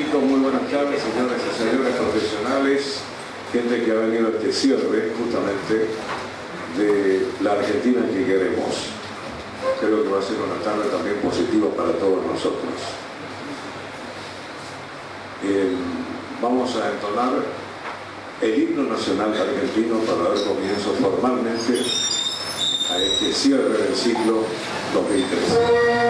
chicos, muy buenas tardes, señoras y señores profesionales, gente que ha venido a este cierre justamente de la Argentina que queremos. Creo que va a ser una tarde también positiva para todos nosotros. Vamos a entonar el himno nacional argentino para dar comienzo formalmente a este cierre del ciclo 2013.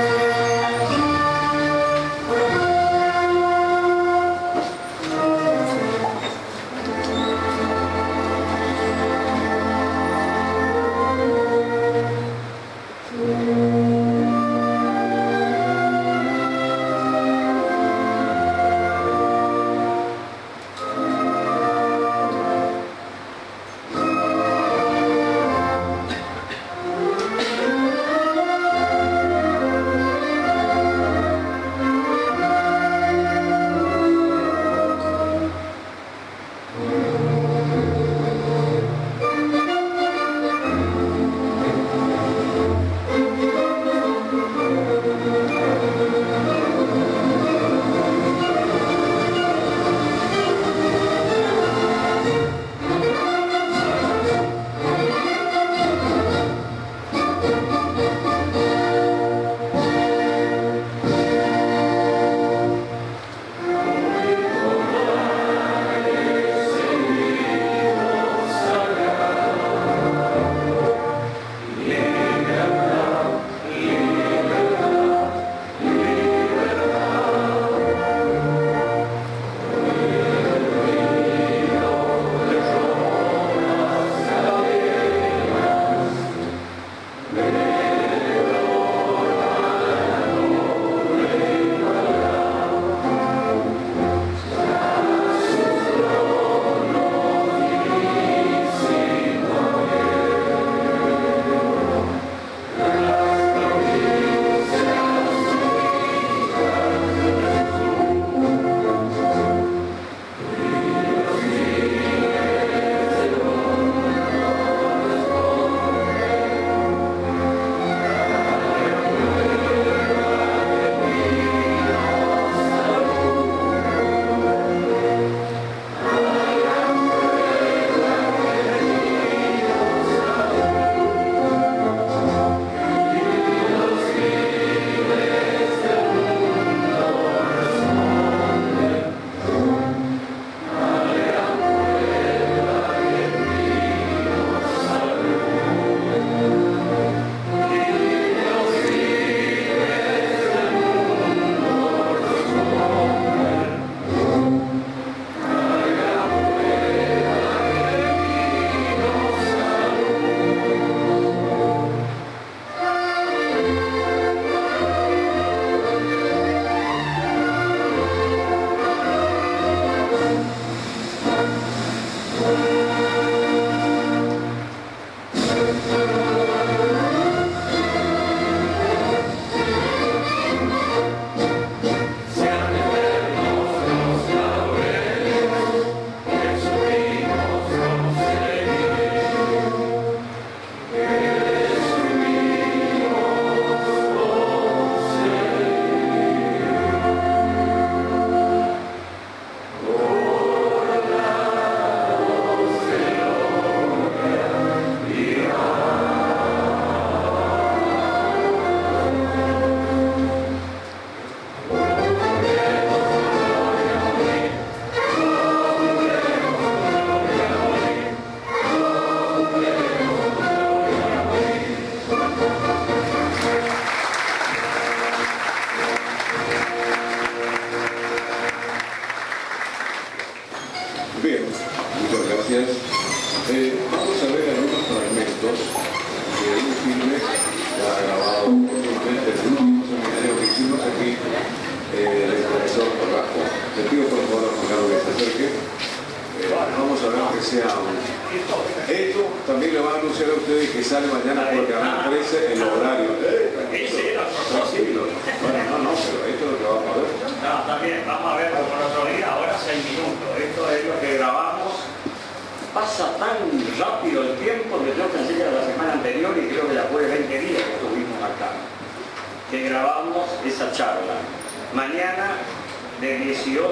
de 18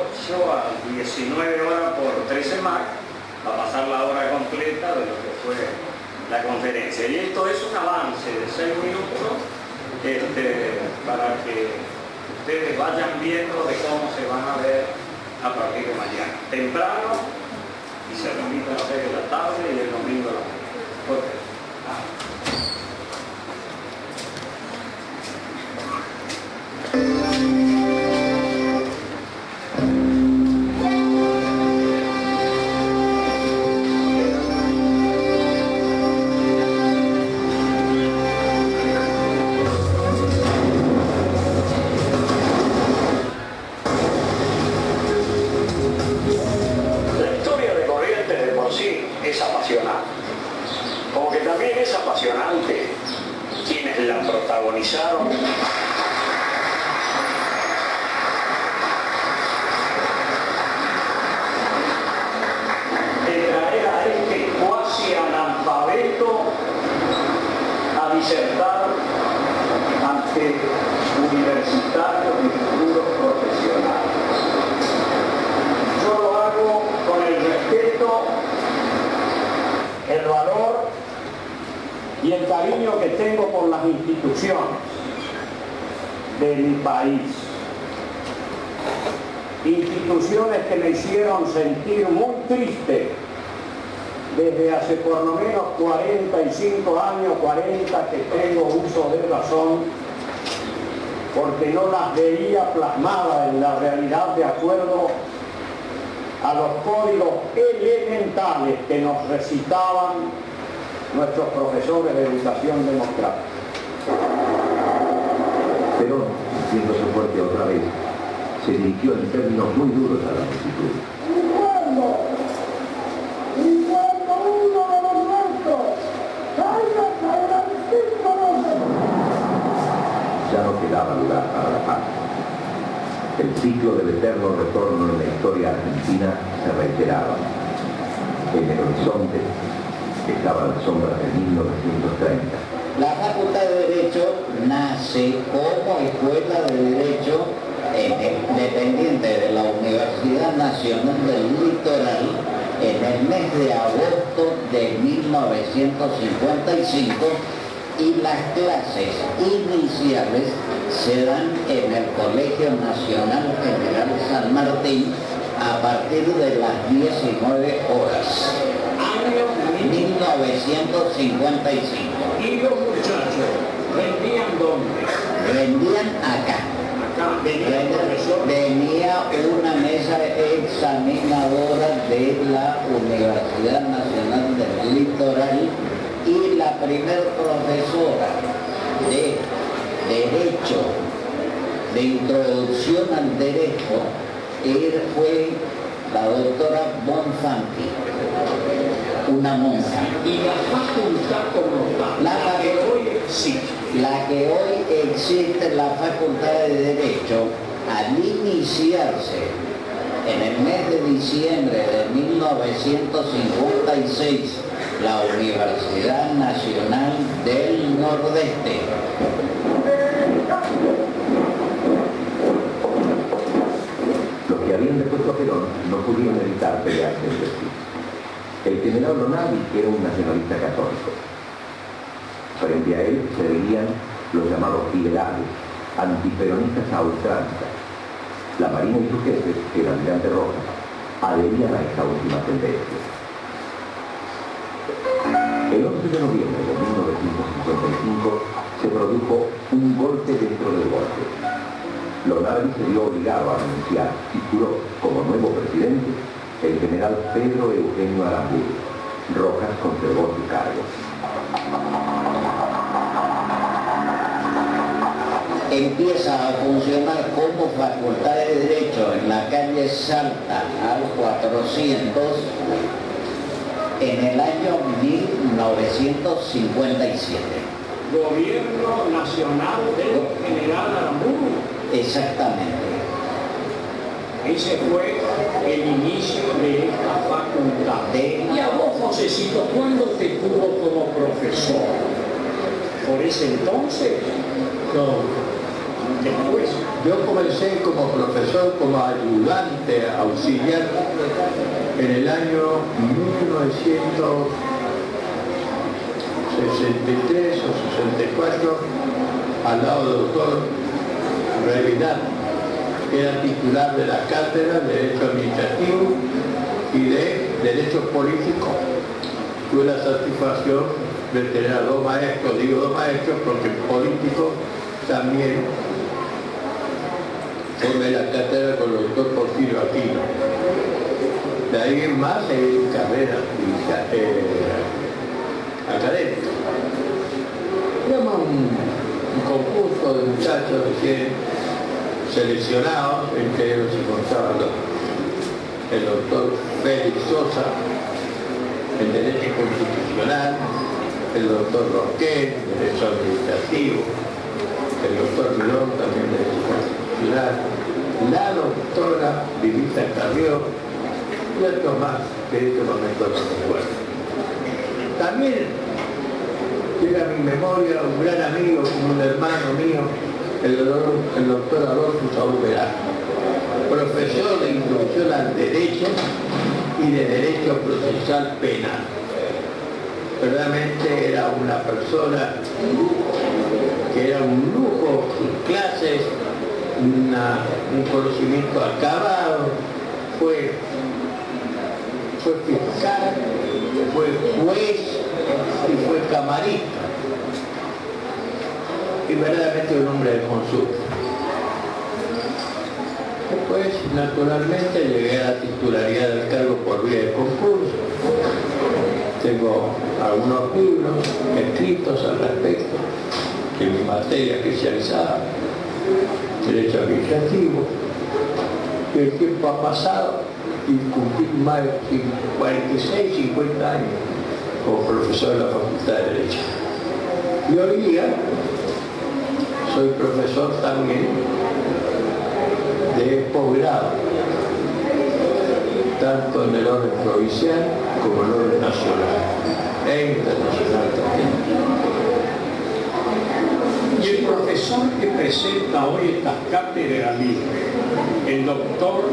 a 19 horas por 3 semanas, para pasar la hora completa de lo que fue la conferencia. Y esto es un avance de 6 minutos para que ustedes vayan viendo de cómo se van a ver a partir de mañana. Temprano, y se repite a las 6 de la tarde y el domingo a la mañana. Es apasionante, como que también es apasionante quienes la protagonizaron. De traer a este cuasi analfabeto a disertar ante universitarios y futuros profesionales. Yo lo hago con el respeto, el valor y el cariño que tengo por las instituciones de mi país. Instituciones que me hicieron sentir muy triste desde hace por lo menos 45 años, 40 que tengo uso de razón, porque no las veía plasmadas en la realidad de acuerdo a los códigos elementales que nos recitaban nuestros profesores de educación democrática. Pero, sintiéndose fuerte otra vez, se dirigió en términos muy duros a la multitud. Y cuando uno de los nuestros caiga, caerán 5 veces. Ya no quedaba lugar para la paz. El ciclo del eterno retorno en la historia argentina se reiteraba. En el horizonte estaban las sombras de 1930. La Facultad de Derecho nace como escuela de Derecho dependiente de la Universidad Nacional del Litoral en el mes de agosto de 1955 y las clases iniciales se dan en el Colegio Nacional General San Martín a partir de las 19 horas. Año 1955. ¿Y los muchachos rendían dónde? Rendían acá. Acá Venía una mesa examinadora de la Universidad Nacional del Litoral y la primer profesora de Derecho, de Introducción al Derecho, fue la doctora Bonfanti, una monja. Y la facultad como tal, la que hoy existe. La que hoy existe, la Facultad de Derecho, al iniciarse en el mes de diciembre de 1956, la Universidad Nacional del Nordeste. Los que habían depuesto a Perón no pudieron evitar pelearse entre sí. El general Lonardi era un nacionalista católico. Frente a él se veían los llamados liberales, antiperonistas a ultranza. La Marina y su jefe, el almirante Rojas, adherían a esta última tendencia. El 11 de noviembre de 1955 se produjo un golpe dentro del golpe. Lonardi se vio obligado a renunciar y juró como nuevo presidente el general Pedro Eugenio Aramburu. Rojas conservó su cargo. Empieza a funcionar como Facultad de Derecho en la calle Salta al 400 en el año 1957. Gobierno Nacional del general Aramburu. Exactamente. Ese fue el inicio de esta facultad. Y a vos, Josecito, ¿cuándo te tuvo como profesor? ¿Por ese entonces? No, después. Yo comencé como profesor, como ayudante auxiliar en el año 1963 o 64 al lado del doctor Revidal, que era titular de la cátedra de Derecho Administrativo y de Derecho Político. Tuve la satisfacción de tener a dos maestros, digo dos maestros porque político también formé la cátedra con el doctor Porfirio Aquino. De ahí en más seguí carrera académica. Éramos un concurso de muchachos recién seleccionados, entre ellos se encontraba el doctor Félix Sosa en Derecho Constitucional, el doctor Roquén, Derecho Administrativo, el doctor Mirón, también Derecho Constitucional, la doctora Vivita Carrió y otros más que en este momento no recuerdo. También llega a mi memoria un gran amigo, un hermano mío, el doctor Adolfo Saúl Verá, profesor de Introducción al Derecho y de Derecho Procesal Penal. Verdaderamente era una persona que era un lujo, sus clases, un conocimiento acabado, fue fiscal, fue juez y fue camarista. Y verdaderamente un hombre de consulta. Después, naturalmente, llegué a la titularidad del cargo por vía de concurso. Tengo algunos libros escritos al respecto, en mi materia especializada, Derecho Administrativo. Y el tiempo ha pasado y cumplí más de 46, 50 años como profesor de la Facultad de Derecho. Y hoy día soy profesor también de posgrado, tanto en el orden provincial como en el orden nacional e internacional también. Y el profesor que presenta hoy estas cátedras libres, el doctor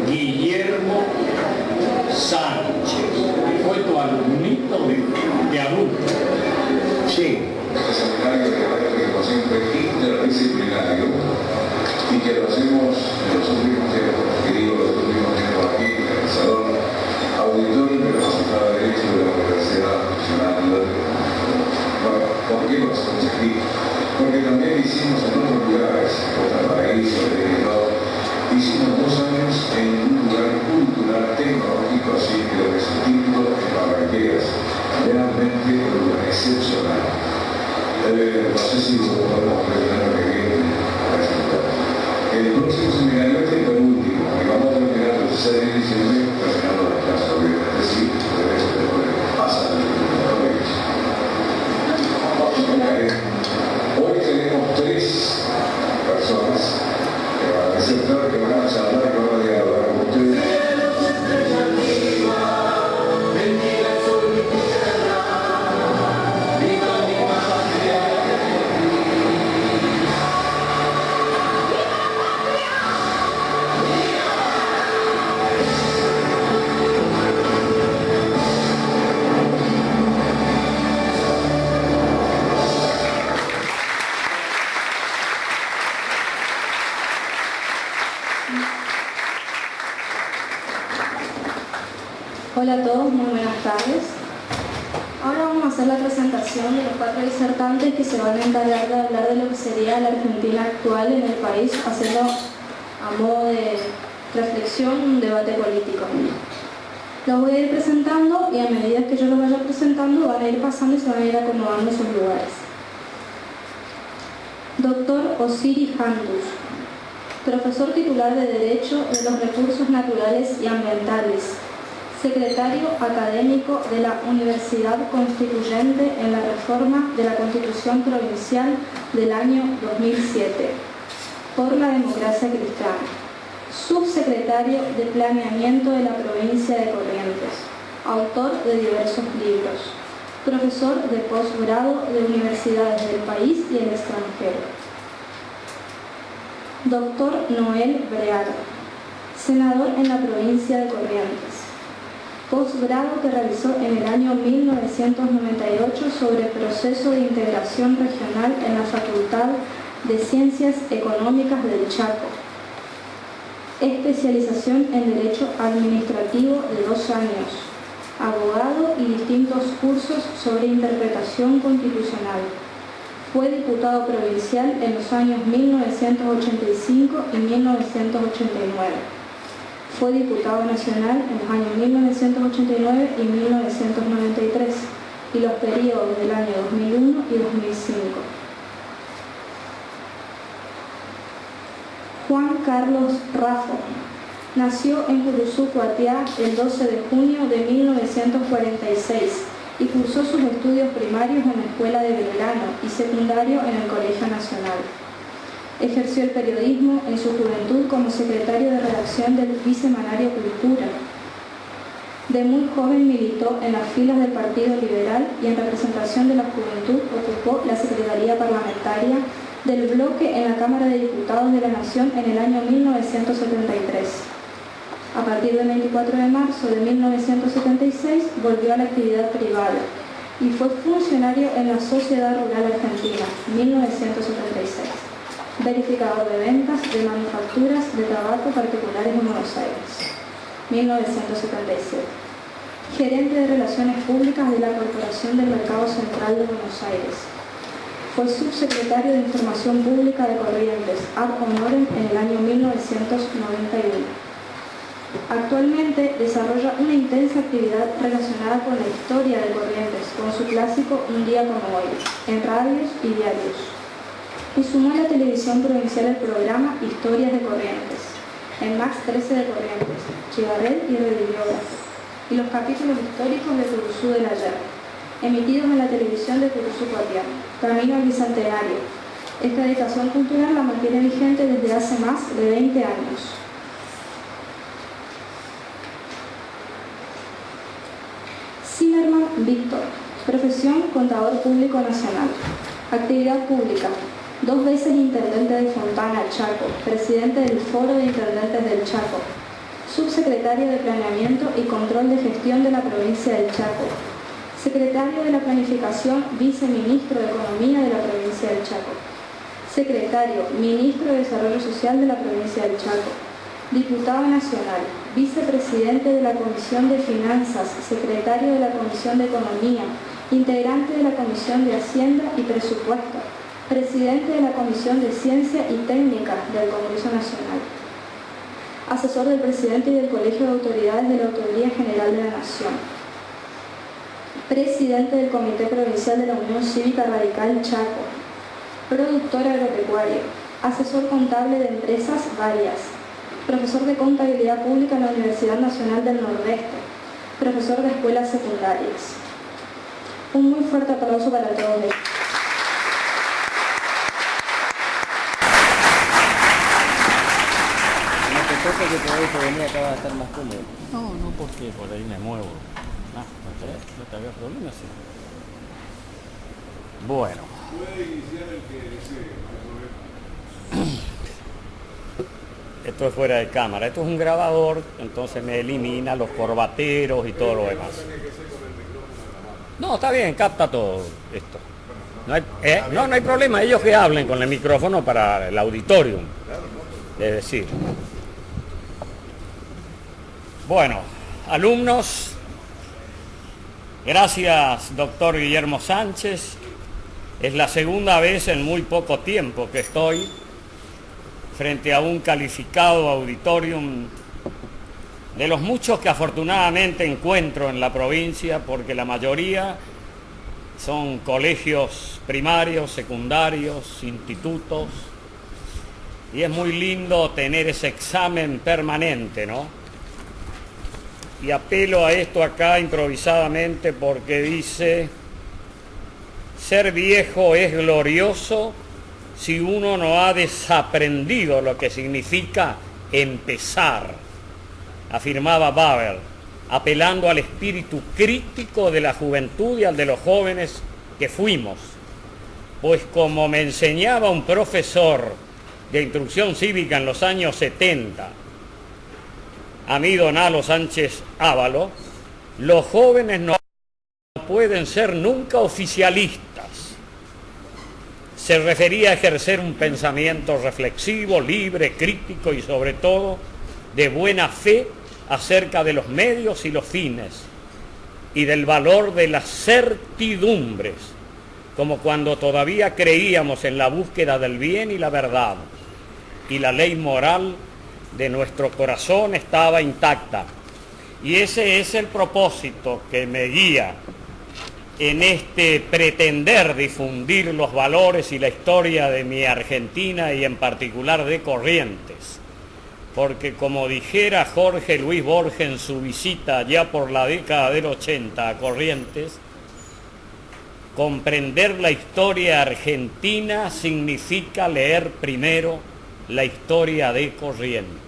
Guillermo Sánchez, que fue tu alumnito de adulto. Sí. Este seminario de carácter siempre interdisciplinario y que lo hacemos en los últimos tiempos, que digo los últimos tiempos aquí en el Salón Auditorio de la Facultad de Derecho de la Universidad Nacional de Madrid. Bueno, ¿por qué lo hacemos aquí? Porque también hicimos en otros lugares, en Costa Paraíso, hicimos 2 años en un lugar cultural tecnológico así que lo que es el título en Barranqueras, realmente un lugar excepcional. No sé si lo podemos ver el año que viene. El próximo seminario es el penúltimo y vamos a terminar el 6 de diciembre terminando la clase, es decir, pasa el hoy tenemos 3 personas que van a presentar, que van a charlar, que van a dialogar con ustedes. Hola a todos, muy buenas tardes. Ahora vamos a hacer la presentación de los 4 disertantes que se van a encargar de hablar de lo que sería la Argentina actual en el país, haciendo a modo de reflexión un debate político. Los voy a ir presentando y a medida que yo los vaya presentando van a ir pasando y se van a ir acomodando en sus lugares. Doctor Osiris Handus, profesor titular de Derecho de los Recursos Naturales y Ambientales, secretario académico de la Universidad Constituyente en la reforma de la Constitución Provincial del año 2007 por la democracia cristiana, subsecretario de Planeamiento de la provincia de Corrientes, autor de diversos libros, profesor de posgrado de universidades del país y el extranjero. Doctor Noel Breaga, senador en la provincia de Corrientes. Posgrado que realizó en el año 1998 sobre proceso de integración regional en la Facultad de Ciencias Económicas del Chaco. Especialización en Derecho Administrativo de 2 años. Abogado y distintos cursos sobre interpretación constitucional. Fue diputado provincial en los años 1985 y 1989. Fue diputado nacional en los años 1989 y 1993 y los periodos del año 2001 y 2005. Juan Carlos Raffo nació en Curuzú, Cuatiá, el 12 de junio de 1946 y cursó sus estudios primarios en la Escuela de Belgrano y secundario en el Colegio Nacional. Ejerció el periodismo en su juventud como secretario de redacción del Bisemanario Cultura. De muy joven militó en las filas del Partido Liberal y en representación de la juventud ocupó la Secretaría Parlamentaria del bloque en la Cámara de Diputados de la Nación en el año 1973. A partir del 24 de marzo de 1976 volvió a la actividad privada y fue funcionario en la Sociedad Rural Argentina, 1976. Verificador de ventas de manufacturas de tabaco particulares en Buenos Aires, 1977. Gerente de Relaciones Públicas de la Corporación del Mercado Central de Buenos Aires. Fue subsecretario de Información Pública de Corrientes, ad honorem en el año 1991. Actualmente desarrolla una intensa actividad relacionada con la historia de Corrientes, con su clásico Un día como hoy, en radios y diarios. Y sumó a la televisión provincial el programa Historias de Corrientes, en Max 13 de Corrientes, Chivarel y Rediviógrafo, y los capítulos históricos de Curuzú del Ayer, emitidos en la televisión de Curuzú Cuatiá, Camino al Bicentenario. Esta dedicación cultural la mantiene vigente desde hace más de 20 años. Zimmerman Víctor, profesión contador público nacional. Actividad pública, 2 veces intendente de Fontana, Chaco, presidente del Foro de Intendentes del Chaco, subsecretario de Planeamiento y Control de Gestión de la provincia del Chaco, secretario de la Planificación, viceministro de Economía de la provincia del Chaco, secretario, ministro de Desarrollo Social de la provincia del Chaco, diputado nacional, vicepresidente de la Comisión de Finanzas, secretario de la Comisión de Economía, integrante de la Comisión de Hacienda y Presupuesto, presidente de la Comisión de Ciencia y Técnica del Congreso Nacional, asesor del presidente y del Colegio de Autoridades de la Autoridad General de la Nación, presidente del Comité Provincial de la Unión Cívica Radical Chaco, productor agropecuario, asesor contable de empresas varias, profesor de Contabilidad Pública en la Universidad Nacional del Nordeste, profesor de escuelas secundarias. Un muy fuerte aplauso para todos ellos. Que por eso venía acá va a estar más cómodo. No, porque por ahí me muevo. No te había problema, sí. Bueno. Puede iniciar el que desee. Esto es fuera de cámara. Esto es un grabador, entonces me elimina los corbateros y todo lo demás. No, está bien, capta todo esto. No hay problema, ellos que hablen con el micrófono para el auditorium. Es decir. Bueno, alumnos, gracias doctor Guillermo Sánchez. Es la segunda vez en muy poco tiempo que estoy frente a un calificado auditorium de los muchos que afortunadamente encuentro en la provincia, porque la mayoría son colegios primarios, secundarios, institutos, y es muy lindo tener ese examen permanente, ¿no? Y apelo a esto acá improvisadamente porque dice: ser viejo es glorioso si uno no ha desaprendido lo que significa empezar, afirmaba Babel. apelando al espíritu crítico de la juventud y al de los jóvenes que fuimos. Pues como me enseñaba un profesor de instrucción cívica en los años 70, a mí Donalo Sánchez Ávalo, los jóvenes no pueden ser nunca oficialistas. Se refería a ejercer un pensamiento reflexivo, libre, crítico y sobre todo de buena fe acerca de los medios y los fines y del valor de las certidumbres, como cuando todavía creíamos en la búsqueda del bien y la verdad y la ley moral de nuestro corazón estaba intacta. Y ese es el propósito que me guía en este pretender difundir los valores y la historia de mi Argentina y en particular de Corrientes. Porque como dijera Jorge Luis Borges en su visita ya por la década del 80 a Corrientes, comprender la historia argentina significa leer primero la historia de Corrientes.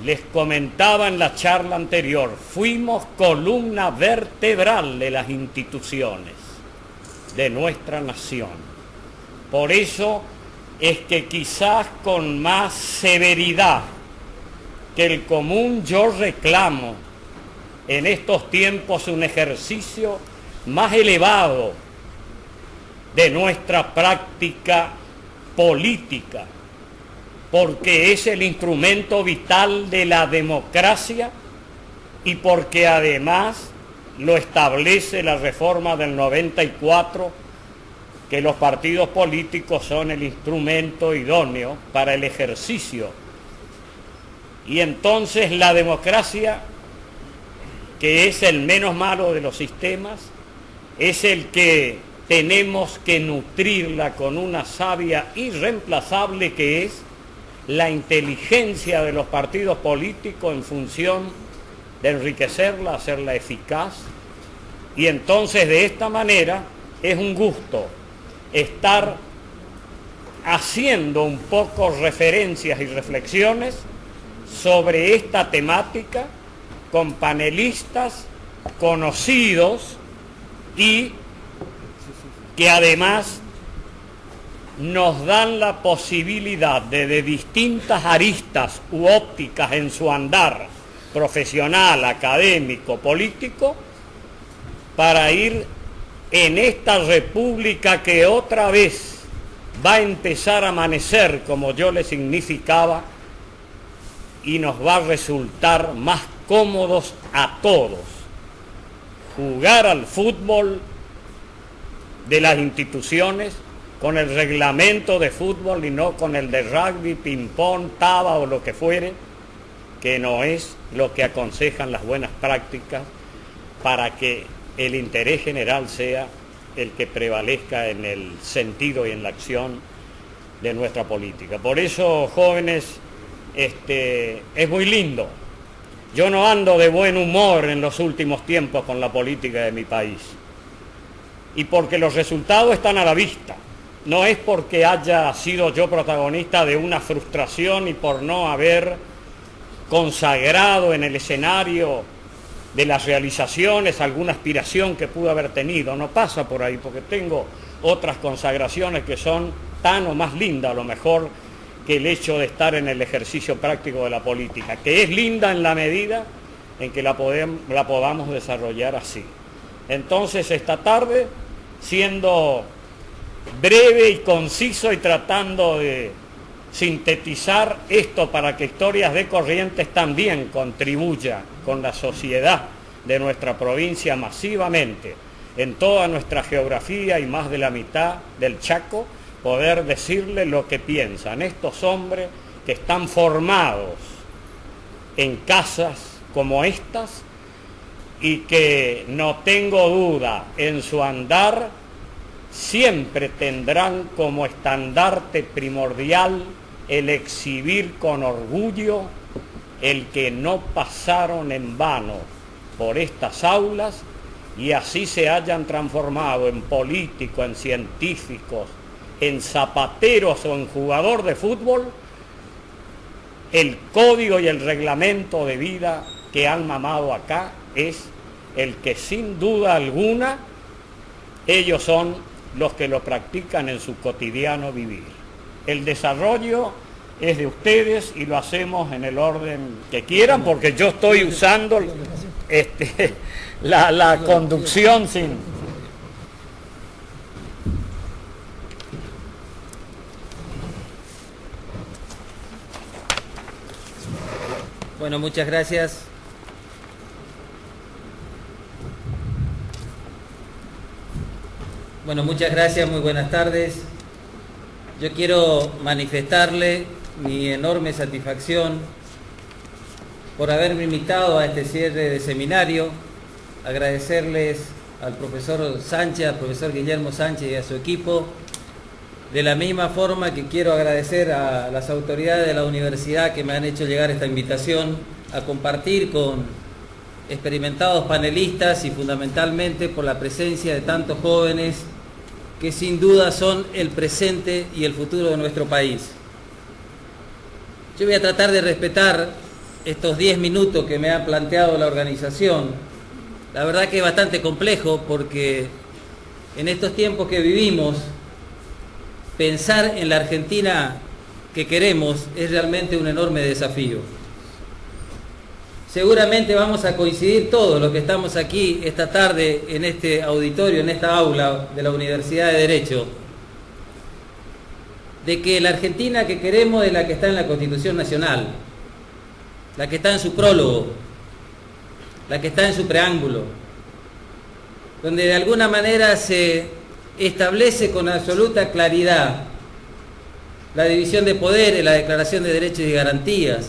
Les comentaba en la charla anterior, fuimos columna vertebral de las instituciones de nuestra nación. Por eso es que quizás con más severidad que el común yo reclamo en estos tiempos un ejercicio más elevado de nuestra práctica política, porque es el instrumento vital de la democracia y porque además lo establece la reforma del 94, que los partidos políticos son el instrumento idóneo para el ejercicio. Y entonces la democracia, que es el menos malo de los sistemas, es el que tenemos que nutrirla con una savia irreemplazable que es la inteligencia de los partidos políticos en función de enriquecerla, hacerla eficaz. Y entonces de esta manera es un gusto estar haciendo un poco referencias y reflexiones sobre esta temática con panelistas conocidos y que además nos dan la posibilidad de distintas aristas u ópticas en su andar profesional, académico, político, para ir en esta república que otra vez va a empezar a amanecer, como yo le significaba, y nos va a resultar más cómodos a todos jugar al fútbol de las instituciones con el reglamento de fútbol y no con el de rugby, ping-pong, taba o lo que fuere, que no es lo que aconsejan las buenas prácticas para que el interés general sea el que prevalezca en el sentido y en la acción de nuestra política. Por eso, jóvenes, es muy lindo. Yo no ando de buen humor en los últimos tiempos con la política de mi país. Y porque los resultados están a la vista. No es porque haya sido yo protagonista de una frustración y por no haber consagrado en el escenario de las realizaciones alguna aspiración que pudo haber tenido. No pasa por ahí, porque tengo otras consagraciones que son tan o más lindas a lo mejor que el hecho de estar en el ejercicio práctico de la política, que es linda en la medida en que la podamos desarrollar así. Entonces, esta tarde, siendo breve y conciso y tratando de sintetizar esto para que Historias de Corrientes también contribuya con la sociedad de nuestra provincia masivamente, en toda nuestra geografía y más de la mitad del Chaco, poder decirle lo que piensan estos hombres que están formados en casas como estas y que, no tengo duda, en su andar siempre tendrán como estandarte primordial el exhibir con orgullo el que no pasaron en vano por estas aulas y así se hayan transformado en políticos, en científicos, en zapateros o en jugador de fútbol, el código y el reglamento de vida que han mamado acá es el que sin duda alguna ellos son los que lo practican en su cotidiano vivir. El desarrollo es de ustedes y lo hacemos en el orden que quieran, porque yo estoy usando la conducción sin... Bueno, muchas gracias. Bueno, muchas gracias, muy buenas tardes. Yo quiero manifestarle mi enorme satisfacción por haberme invitado a este cierre de seminario, agradecerles al profesor Sánchez, al profesor Guillermo Sánchez y a su equipo, de la misma forma que quiero agradecer a las autoridades de la universidad que me han hecho llegar esta invitación a compartir con experimentados panelistas y fundamentalmente por la presencia de tantos jóvenes que sin duda son el presente y el futuro de nuestro país. Yo voy a tratar de respetar estos 10 minutos que me ha planteado la organización. La verdad que es bastante complejo porque en estos tiempos que vivimos, pensar en la Argentina que queremos es realmente un enorme desafío. Seguramente vamos a coincidir todos los que estamos aquí esta tarde en este auditorio, en esta aula de la Universidad de Derecho, de que la Argentina que queremos es la que está en la Constitución Nacional, la que está en su prólogo, la que está en su preámbulo, donde de alguna manera se establece con absoluta claridad la división de poderes, la Declaración de Derechos y Garantías,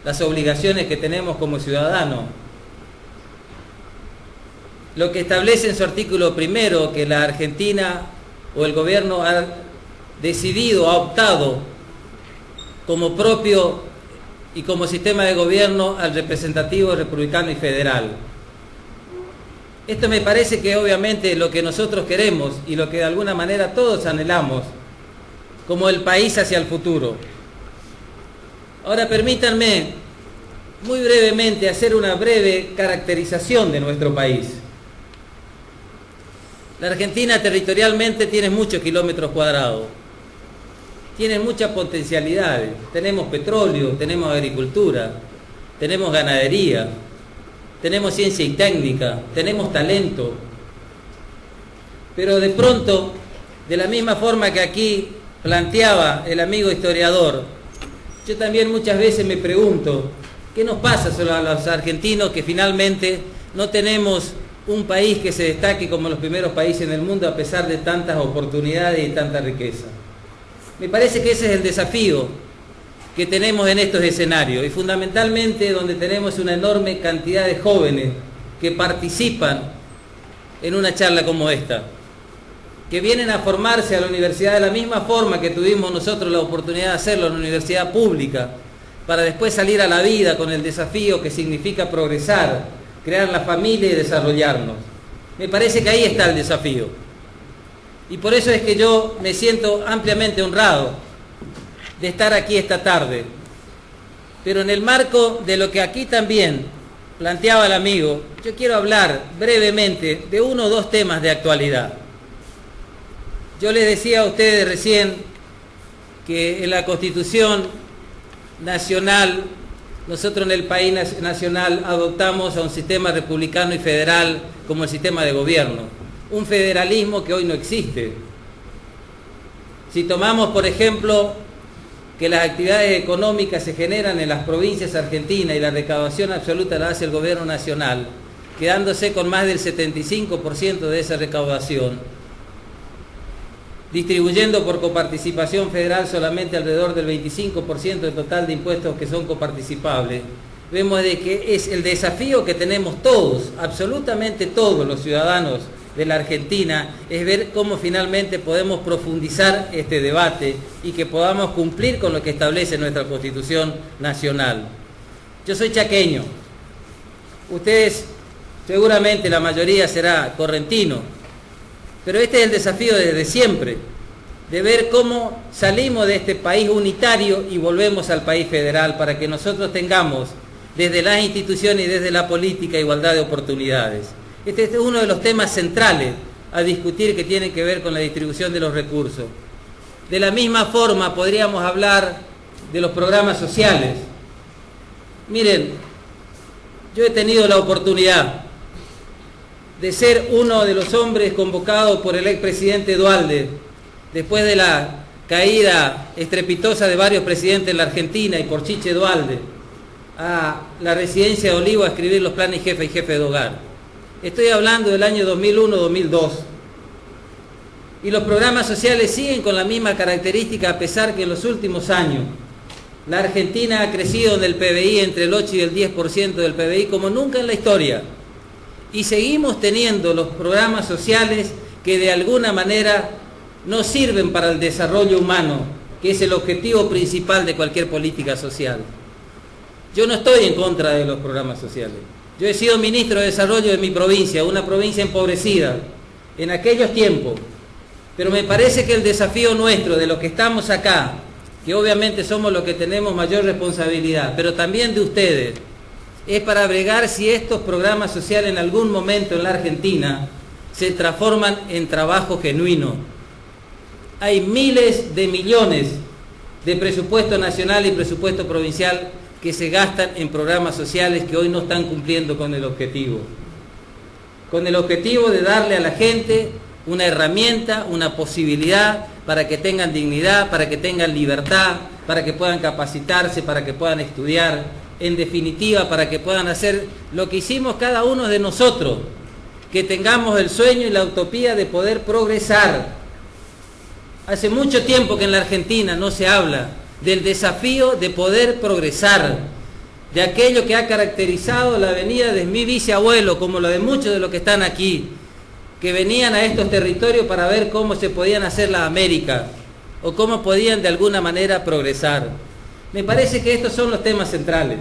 las obligaciones que tenemos como ciudadanos. Lo que establece en su artículo primero que la Argentina o el gobierno ha decidido, ha optado como propio y como sistema de gobierno al representativo republicano y federal. Esto me parece que obviamente lo que nosotros queremos y lo que de alguna manera todos anhelamos como el país hacia el futuro. Ahora permítanme muy brevemente hacer una breve caracterización de nuestro país. La Argentina territorialmente tiene muchos kilómetros cuadrados, tiene muchas potencialidades. Tenemos petróleo, tenemos agricultura, tenemos ganadería, tenemos ciencia y técnica, tenemos talento. Pero de pronto, de la misma forma que aquí planteaba el amigo historiador, yo también muchas veces me pregunto, ¿qué nos pasa a los argentinos que finalmente no tenemos un país que se destaque como los primeros países en el mundo a pesar de tantas oportunidades y tanta riqueza? Me parece que ese es el desafío que tenemos en estos escenarios y fundamentalmente donde tenemos una enorme cantidad de jóvenes que participan en una charla como esta, que vienen a formarse a la universidad de la misma forma que tuvimos nosotros la oportunidad de hacerlo en la universidad pública, para después salir a la vida con el desafío que significa progresar, crear la familia y desarrollarnos. Me parece que ahí está el desafío. Y por eso es que yo me siento ampliamente honrado de estar aquí esta tarde. Pero en el marco de lo que aquí también planteaba el amigo, yo quiero hablar brevemente de uno o dos temas de actualidad. Yo les decía a ustedes recién que en la Constitución Nacional, nosotros en el país nacional adoptamos a un sistema republicano y federal como el sistema de gobierno, un federalismo que hoy no existe. Si tomamos, por ejemplo, que las actividades económicas se generan en las provincias argentinas y la recaudación absoluta la hace el gobierno nacional, quedándose con más del 75% de esa recaudación, distribuyendo por coparticipación federal solamente alrededor del 25% del total de impuestos que son coparticipables, vemos de que es el desafío que tenemos todos, absolutamente todos los ciudadanos de la Argentina, es ver cómo finalmente podemos profundizar este debate y que podamos cumplir con lo que establece nuestra Constitución Nacional. Yo soy chaqueño, ustedes seguramente la mayoría será correntino, pero este es el desafío desde siempre, de ver cómo salimos de este país unitario y volvemos al país federal para que nosotros tengamos desde las instituciones y desde la política, igualdad de oportunidades. Este es uno de los temas centrales a discutir que tienen que ver con la distribución de los recursos. De la misma forma podríamos hablar de los programas sociales. Miren, yo he tenido la oportunidad de ser uno de los hombres convocados por el expresidente Duhalde después de la caída estrepitosa de varios presidentes en la Argentina y por Chiche Duhalde a la residencia de Olivo a escribir los planes jefe y jefe de hogar. Estoy hablando del año 2001-2002. Y los programas sociales siguen con la misma característica, a pesar que en los últimos años la Argentina ha crecido en el PBI entre el 8 y el 10% del PBI como nunca en la historia. Y seguimos teniendo los programas sociales que de alguna manera no sirven para el desarrollo humano, que es el objetivo principal de cualquier política social. Yo no estoy en contra de los programas sociales. Yo he sido ministro de Desarrollo de mi provincia, una provincia empobrecida, en aquellos tiempos. Pero me parece que el desafío nuestro, de los que estamos acá, que obviamente somos los que tenemos mayor responsabilidad, pero también de ustedes, es para bregar si estos programas sociales en algún momento en la Argentina se transforman en trabajo genuino. Hay miles de millones de presupuesto nacional y presupuesto provincial que se gastan en programas sociales que hoy no están cumpliendo con el objetivo. Con el objetivo de darle a la gente una herramienta, una posibilidad para que tengan dignidad, para que tengan libertad, para que puedan capacitarse, para que puedan estudiar, en definitiva, para que puedan hacer lo que hicimos cada uno de nosotros, que tengamos el sueño y la utopía de poder progresar. Hace mucho tiempo que en la Argentina no se habla del desafío de poder progresar, de aquello que ha caracterizado la venida de mi bisabuelo, como lo de muchos de los que están aquí, que venían a estos territorios para ver cómo se podían hacer la América, o cómo podían de alguna manera progresar. Me parece que estos son los temas centrales.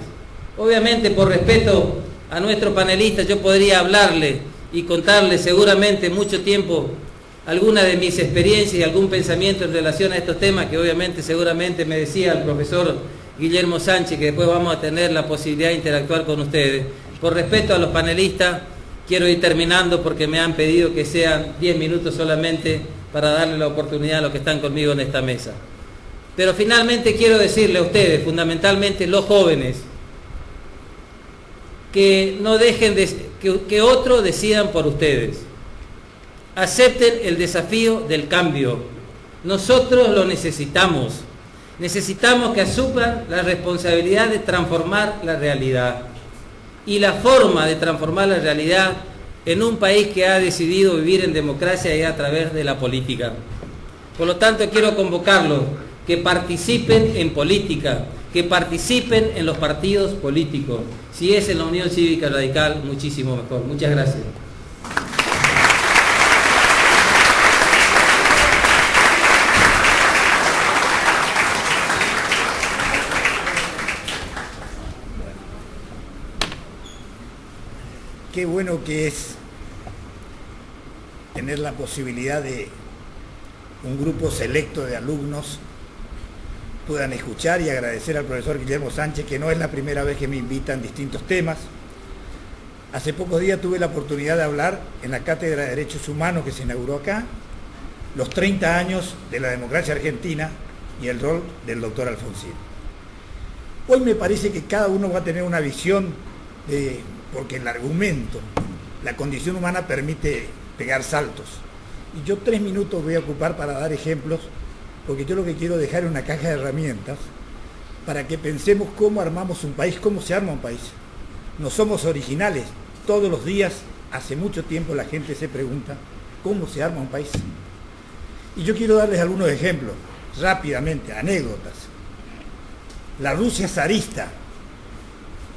Obviamente, por respeto a nuestro panelista, yo podría hablarle y contarle seguramente mucho tiempo alguna de mis experiencias y algún pensamiento en relación a estos temas, que obviamente seguramente me decía el profesor Guillermo Sánchez, que después vamos a tener la posibilidad de interactuar con ustedes. Por respeto a los panelistas, quiero ir terminando porque me han pedido que sean 10 minutos solamente para darle la oportunidad a los que están conmigo en esta mesa. Pero finalmente quiero decirle a ustedes, fundamentalmente los jóvenes, que no dejen que otros decidan por ustedes. Acepten el desafío del cambio. Nosotros lo necesitamos. Necesitamos que asuman la responsabilidad de transformar la realidad. Y la forma de transformar la realidad en un país que ha decidido vivir en democracia y a través de la política. Por lo tanto, quiero convocarlos que participen en política, que participen en los partidos políticos. Si es en la Unión Cívica Radical, muchísimo mejor. Muchas gracias. Qué bueno que es tener la posibilidad de un grupo selecto de alumnos puedan escuchar y agradecer al profesor Guillermo Sánchez, que no es la primera vez que me invitan distintos temas. Hace pocos días tuve la oportunidad de hablar en la Cátedra de Derechos Humanos que se inauguró acá, los 30 años de la democracia argentina y el rol del doctor Alfonsín. Hoy me parece que cada uno va a tener una visión porque el argumento, la condición humana permite pegar saltos. Y yo 3 minutos voy a ocupar para dar ejemplos, porque yo lo que quiero dejar es una caja de herramientas para que pensemos cómo armamos un país, cómo se arma un país. No somos originales. Todos los días, hace mucho tiempo, la gente se pregunta cómo se arma un país. Y yo quiero darles algunos ejemplos, rápidamente, anécdotas. La Rusia zarista,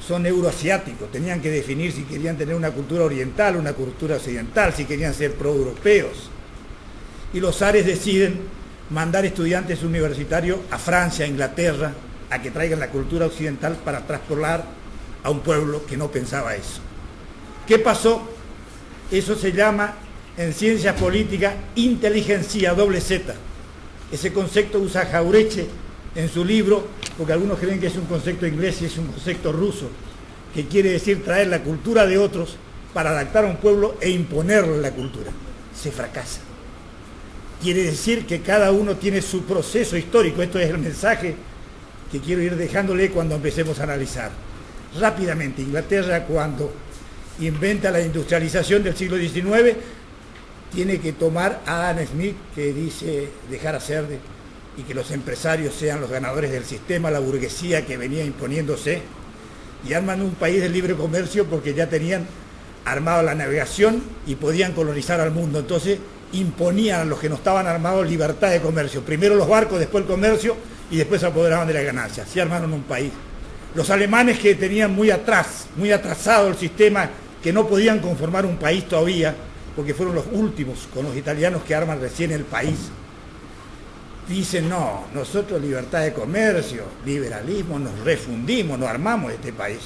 son euroasiáticos, tenían que definir si querían tener una cultura oriental, una cultura occidental, si querían ser proeuropeos. Y los zares deciden mandar estudiantes universitarios a Francia, a Inglaterra, a que traigan la cultura occidental para traspolar a un pueblo que no pensaba eso. ¿Qué pasó? Eso se llama, en ciencias políticas, inteligencia doble Z. Ese concepto usa Jauretche en su libro, porque algunos creen que es un concepto inglés y es un concepto ruso. que quiere decir traer la cultura de otros para adaptar a un pueblo e imponerle la cultura. Se fracasa. Quiere decir que cada uno tiene su proceso histórico. Esto es el mensaje que quiero ir dejándole cuando empecemos a analizar. Rápidamente, Inglaterra, cuando inventa la industrialización del siglo XIX, tiene que tomar a Adam Smith, que dice dejar hacer y que los empresarios sean los ganadores del sistema, la burguesía que venía imponiéndose, y arman un país de libre comercio porque ya tenían armado la navegación y podían colonizar al mundo. Entonces imponían a los que no estaban armados libertad de comercio. Primero los barcos, después el comercio, y después se apoderaban de la ganancia. Así armaron un país. Los alemanes, que tenían muy atrasado el sistema, que no podían conformar un país todavía, porque fueron los últimos con los italianos que arman recién el país, dicen: no, nosotros libertad de comercio, liberalismo, nos refundimos, nos armamos este país.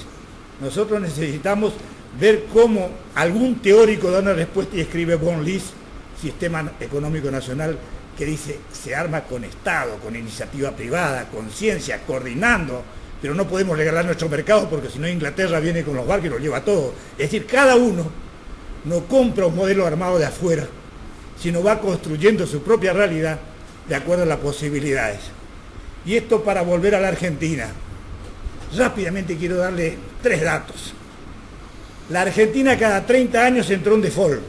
Nosotros necesitamos ver cómo algún teórico da una respuesta, y escribe von List, Sistema Económico Nacional, que dice: se arma con Estado, con iniciativa privada, con ciencia, coordinando, pero no podemos regalar nuestro mercado porque si no Inglaterra viene con los barcos y lo lleva todo. Es decir, cada uno no compra un modelo armado de afuera, sino va construyendo su propia realidad de acuerdo a las posibilidades. Y esto para volver a la Argentina. Rápidamente quiero darle 3 datos. La Argentina cada 30 años entró en default.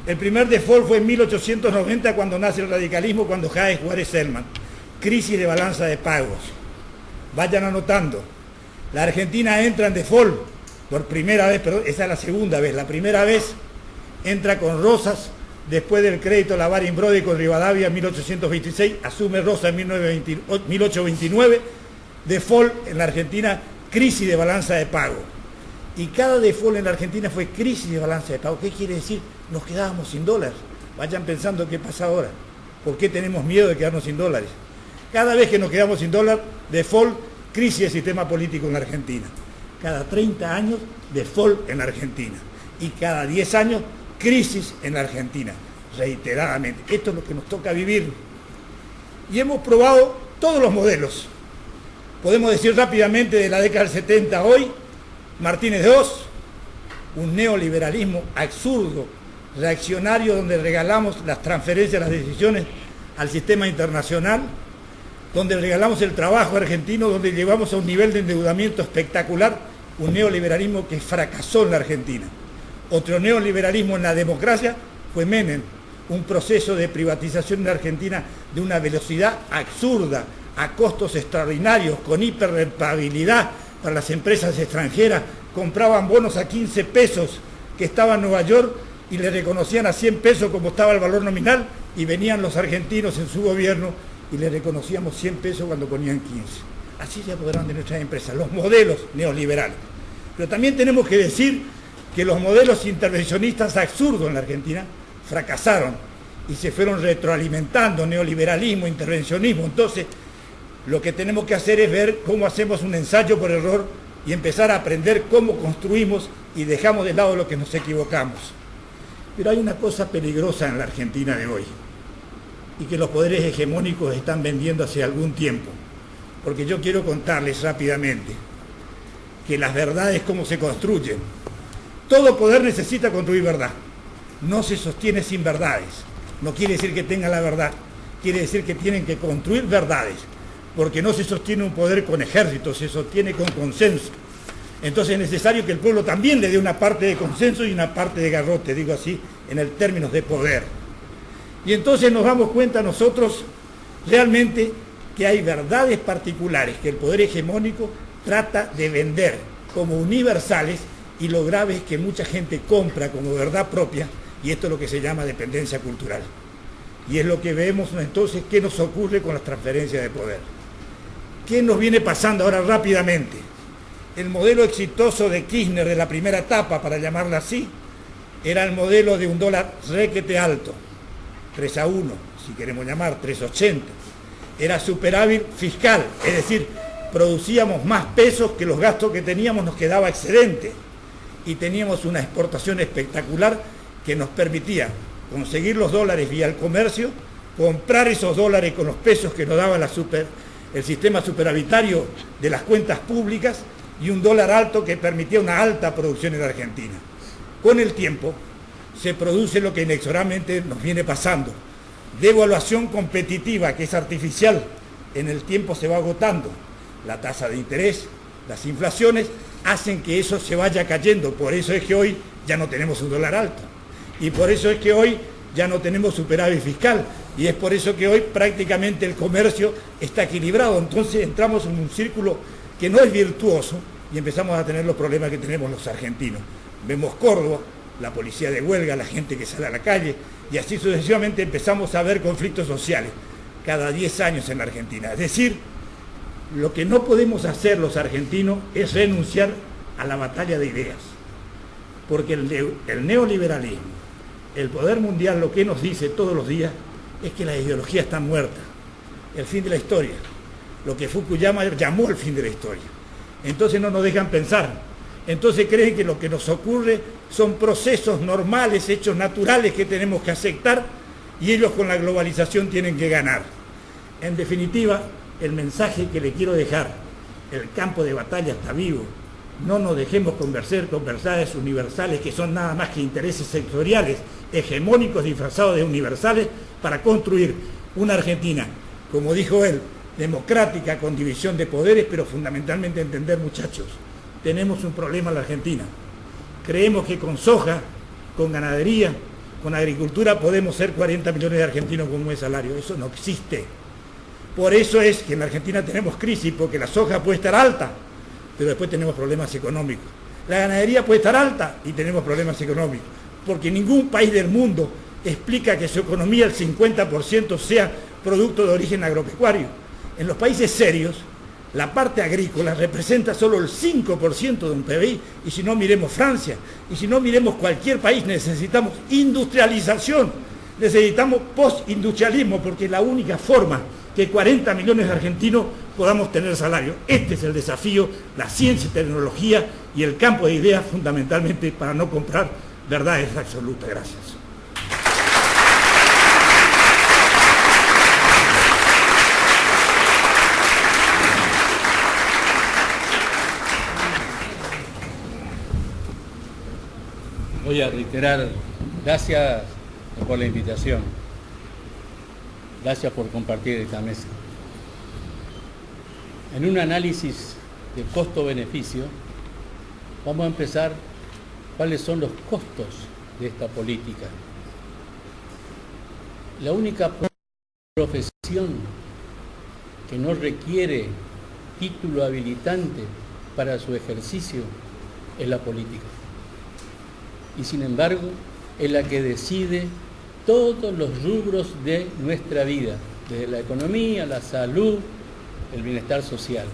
El primer default fue en 1890, cuando nace el radicalismo, cuando cae Juárez Selman. Crisis de balanza de pagos. Vayan anotando. La Argentina entra en default por primera vez, pero esa es la segunda vez. La primera vez entra con Rosas, después del crédito Lavarin Brody con Rivadavia en 1826, asume Rosas en 1829, default en la Argentina, crisis de balanza de pago. Y cada default en la Argentina fue crisis de balanza de pago. ¿Qué quiere decir? Nos quedábamos sin dólares. Vayan pensando qué pasa ahora. ¿Por qué tenemos miedo de quedarnos sin dólares? Cada vez que nos quedamos sin dólar, default, crisis del sistema político en la Argentina. Cada 30 años, default en la Argentina. Y cada 10 años, crisis en la Argentina, reiteradamente. Esto es lo que nos toca vivir. Y hemos probado todos los modelos. Podemos decir rápidamente de la década del 70 a hoy: Martínez II, un neoliberalismo absurdo, reaccionario, donde regalamos las transferencias, las decisiones al sistema internacional, donde regalamos el trabajo argentino, donde llevamos a un nivel de endeudamiento espectacular, un neoliberalismo que fracasó en la Argentina. Otro neoliberalismo en la democracia fue Menem, un proceso de privatización en la Argentina de una velocidad absurda, a costos extraordinarios, con hiperrentabilidad para las empresas extranjeras. Compraban bonos a 15 pesos que estaban en Nueva York y le reconocían a 100 pesos como estaba el valor nominal, y venían los argentinos en su gobierno y le reconocíamos 100 pesos cuando ponían 15. Así se apoderaron de nuestras empresas, los modelos neoliberales. Pero también tenemos que decir que los modelos intervencionistas absurdos en la Argentina fracasaron y se fueron retroalimentando, neoliberalismo, intervencionismo. Entonces, lo que tenemos que hacer es ver cómo hacemos un ensayo por error y empezar a aprender cómo construimos y dejamos de lado lo que nos equivocamos. Pero hay una cosa peligrosa en la Argentina de hoy, y que los poderes hegemónicos están vendiendo hace algún tiempo, porque yo quiero contarles rápidamente que las verdades, cómo se construyen. Todo poder necesita construir verdad, no se sostiene sin verdades. No quiere decir que tengan la verdad, quiere decir que tienen que construir verdades, porque no se sostiene un poder con ejército, se sostiene con consenso. Entonces es necesario que el pueblo también le dé una parte de consenso y una parte de garrote, digo así, en el términos de poder. Y entonces nos damos cuenta nosotros realmente que hay verdades particulares que el poder hegemónico trata de vender como universales, y lo grave es que mucha gente compra como verdad propia, y esto es lo que se llama dependencia cultural. Y es lo que vemos entonces qué nos ocurre con las transferencias de poder. ¿Qué nos viene pasando ahora rápidamente? El modelo exitoso de Kirchner de la primera etapa, para llamarla así, era el modelo de un dólar requete alto, 3-1, si queremos llamar, 3.80. Era superávit fiscal, es decir, producíamos más pesos que los gastos que teníamos, nos quedaba excedente. Y teníamos una exportación espectacular que nos permitía conseguir los dólares vía el comercio, comprar esos dólares con los pesos que nos daba el sistema superavitario de las cuentas públicas, y un dólar alto que permitía una alta producción en la Argentina. Con el tiempo se produce lo que inexorablemente nos viene pasando. Devaluación competitiva, que es artificial, en el tiempo se va agotando. La tasa de interés, las inflaciones, hacen que eso se vaya cayendo. Por eso es que hoy ya no tenemos un dólar alto. Y por eso es que hoy ya no tenemos superávit fiscal. Y es por eso que hoy prácticamente el comercio está equilibrado. Entonces entramos en un círculo que no es virtuoso y empezamos a tener los problemas que tenemos los argentinos. Vemos Córdoba, la policía de huelga, la gente que sale a la calle, y así sucesivamente empezamos a ver conflictos sociales cada 10 años en la Argentina. Es decir, lo que no podemos hacer los argentinos es renunciar a la batalla de ideas, porque el neoliberalismo, el poder mundial, lo que nos dice todos los días es que la ideología está muerta, el fin de la historia, lo que Fukuyama llamó el fin de la historia. Entonces no nos dejan pensar, entonces creen que lo que nos ocurre son procesos normales, hechos naturales que tenemos que aceptar, y ellos con la globalización tienen que ganar. En definitiva, el mensaje que le quiero dejar, el campo de batalla está vivo, no nos dejemos conversar con verdades universales que son nada más que intereses sectoriales, hegemónicos disfrazados de universales, para construir una Argentina, como dijo él, democrática, con división de poderes, pero fundamentalmente entender, muchachos, tenemos un problema en la Argentina. Creemos que con soja, con ganadería, con agricultura podemos ser 40 millones de argentinos con un buen salario. Eso no existe. Por eso es que en la Argentina tenemos crisis, porque la soja puede estar alta, pero después tenemos problemas económicos. La ganadería puede estar alta y tenemos problemas económicos, porque ningún país del mundo explica que su economía el 50% sea producto de origen agropecuario. En los países serios, la parte agrícola representa solo el 5% de un PBI, y si no miremos Francia, y si no miremos cualquier país, necesitamos industrialización, necesitamos postindustrialismo, porque es la única forma que 40 millones de argentinos podamos tener salario. Este es el desafío, la ciencia y tecnología y el campo de ideas fundamentalmente para no comprar verdades absolutas. Gracias. Voy a reiterar, gracias por la invitación, gracias por compartir esta mesa. En un análisis de costo-beneficio, vamos a empezar cuáles son los costos de esta política. La única profesión que no requiere título habilitante para su ejercicio es la política. Y sin embargo, es la que decide todos los rubros de nuestra vida, desde la economía, la salud, el bienestar social.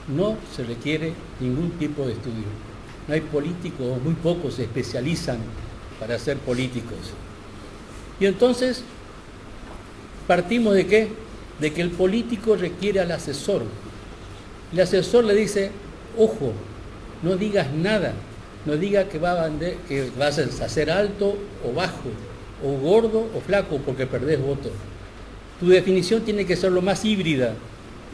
No se requiere ningún tipo de estudio. No hay políticos, muy pocos se especializan para ser políticos. Y entonces, partimos de ¿qué? De que el político requiere al asesor. El asesor le dice, ojo, no digas nada. No diga que vas a hacer alto o bajo, o gordo o flaco, porque perdés votos. Tu definición tiene que ser lo más híbrida,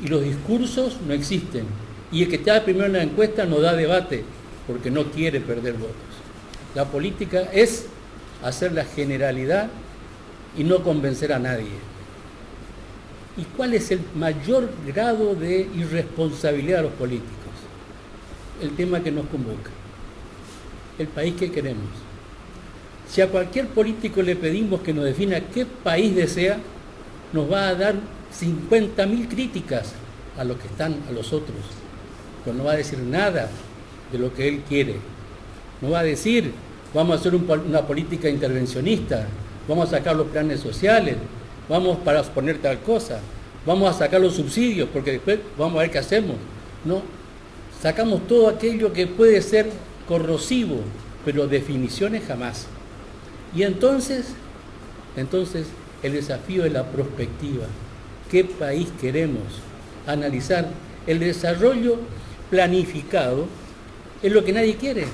y los discursos no existen. Y el que está primero en la encuesta no da debate, porque no quiere perder votos. La política es hacer la generalidad y no convencer a nadie. ¿Y cuál es el mayor grado de irresponsabilidad de los políticos? El tema que nos convoca. El país que queremos. Si a cualquier político le pedimos que nos defina qué país desea, nos va a dar 50.000 críticas a los que están, a los otros, pero no va a decir nada de lo que él quiere. No va a decir, vamos a hacer una política intervencionista, vamos a sacar los planes sociales, vamos para poner tal cosa, vamos a sacar los subsidios, porque después vamos a ver qué hacemos. No, sacamos todo aquello que puede ser corrosivo, pero definiciones jamás. Y entonces el desafío es la prospectiva. ¿Qué país queremos? Analizar el desarrollo planificado es lo que nadie quiere.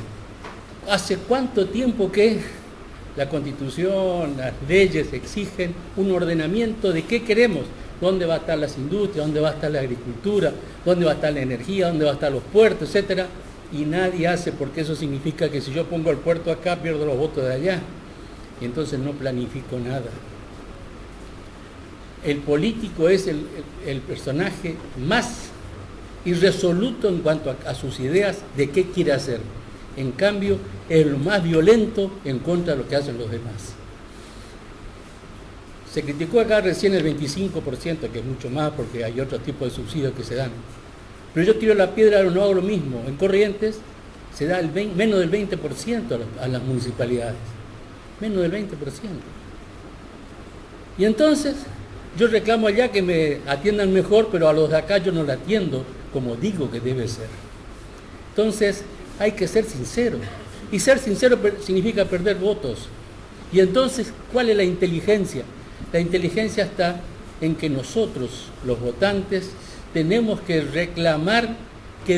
¿Hace cuánto tiempo que la Constitución, las leyes exigen un ordenamiento de qué queremos? dónde va a estar las industrias, dónde va a estar la agricultura, dónde va a estar la energía, dónde va a estar los puertos, etcétera, y nadie hace, porque eso significa que si yo pongo el puerto acá, pierdo los votos de allá, y entonces no planifico nada. El político es el personaje más irresoluto en cuanto a sus ideas de qué quiere hacer. En cambio, es lo más violento en contra de lo que hacen los demás. Se criticó acá recién el 25%, que es mucho más porque hay otro tipo de subsidios que se dan. Pero yo tiro la piedra, no hago lo mismo. En Corrientes se da menos del 20% a las municipalidades. Menos del 20%. Y entonces, yo reclamo allá que me atiendan mejor, pero a los de acá yo no la atiendo como digo que debe ser. Entonces, hay que ser sincero. Y ser sincero significa perder votos. Y entonces, ¿cuál es la inteligencia? La inteligencia está en que nosotros, los votantes, tenemos que reclamar que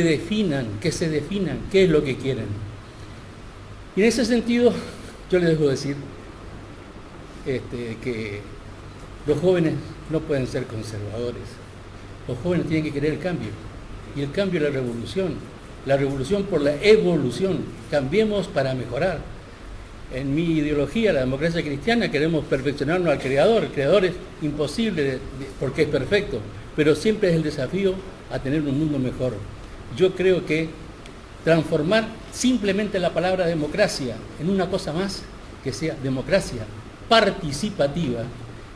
se definan qué es lo que quieren. Y en ese sentido, yo les debo decir que los jóvenes no pueden ser conservadores. Los jóvenes tienen que querer el cambio. Y el cambio es la revolución. La revolución por la evolución. Cambiemos para mejorar. En mi ideología, la democracia cristiana, queremos perfeccionarnos al Creador. El Creador es imposible porque es perfecto, pero siempre es el desafío a tener un mundo mejor. Yo creo que transformar simplemente la palabra democracia en una cosa más, que sea democracia participativa,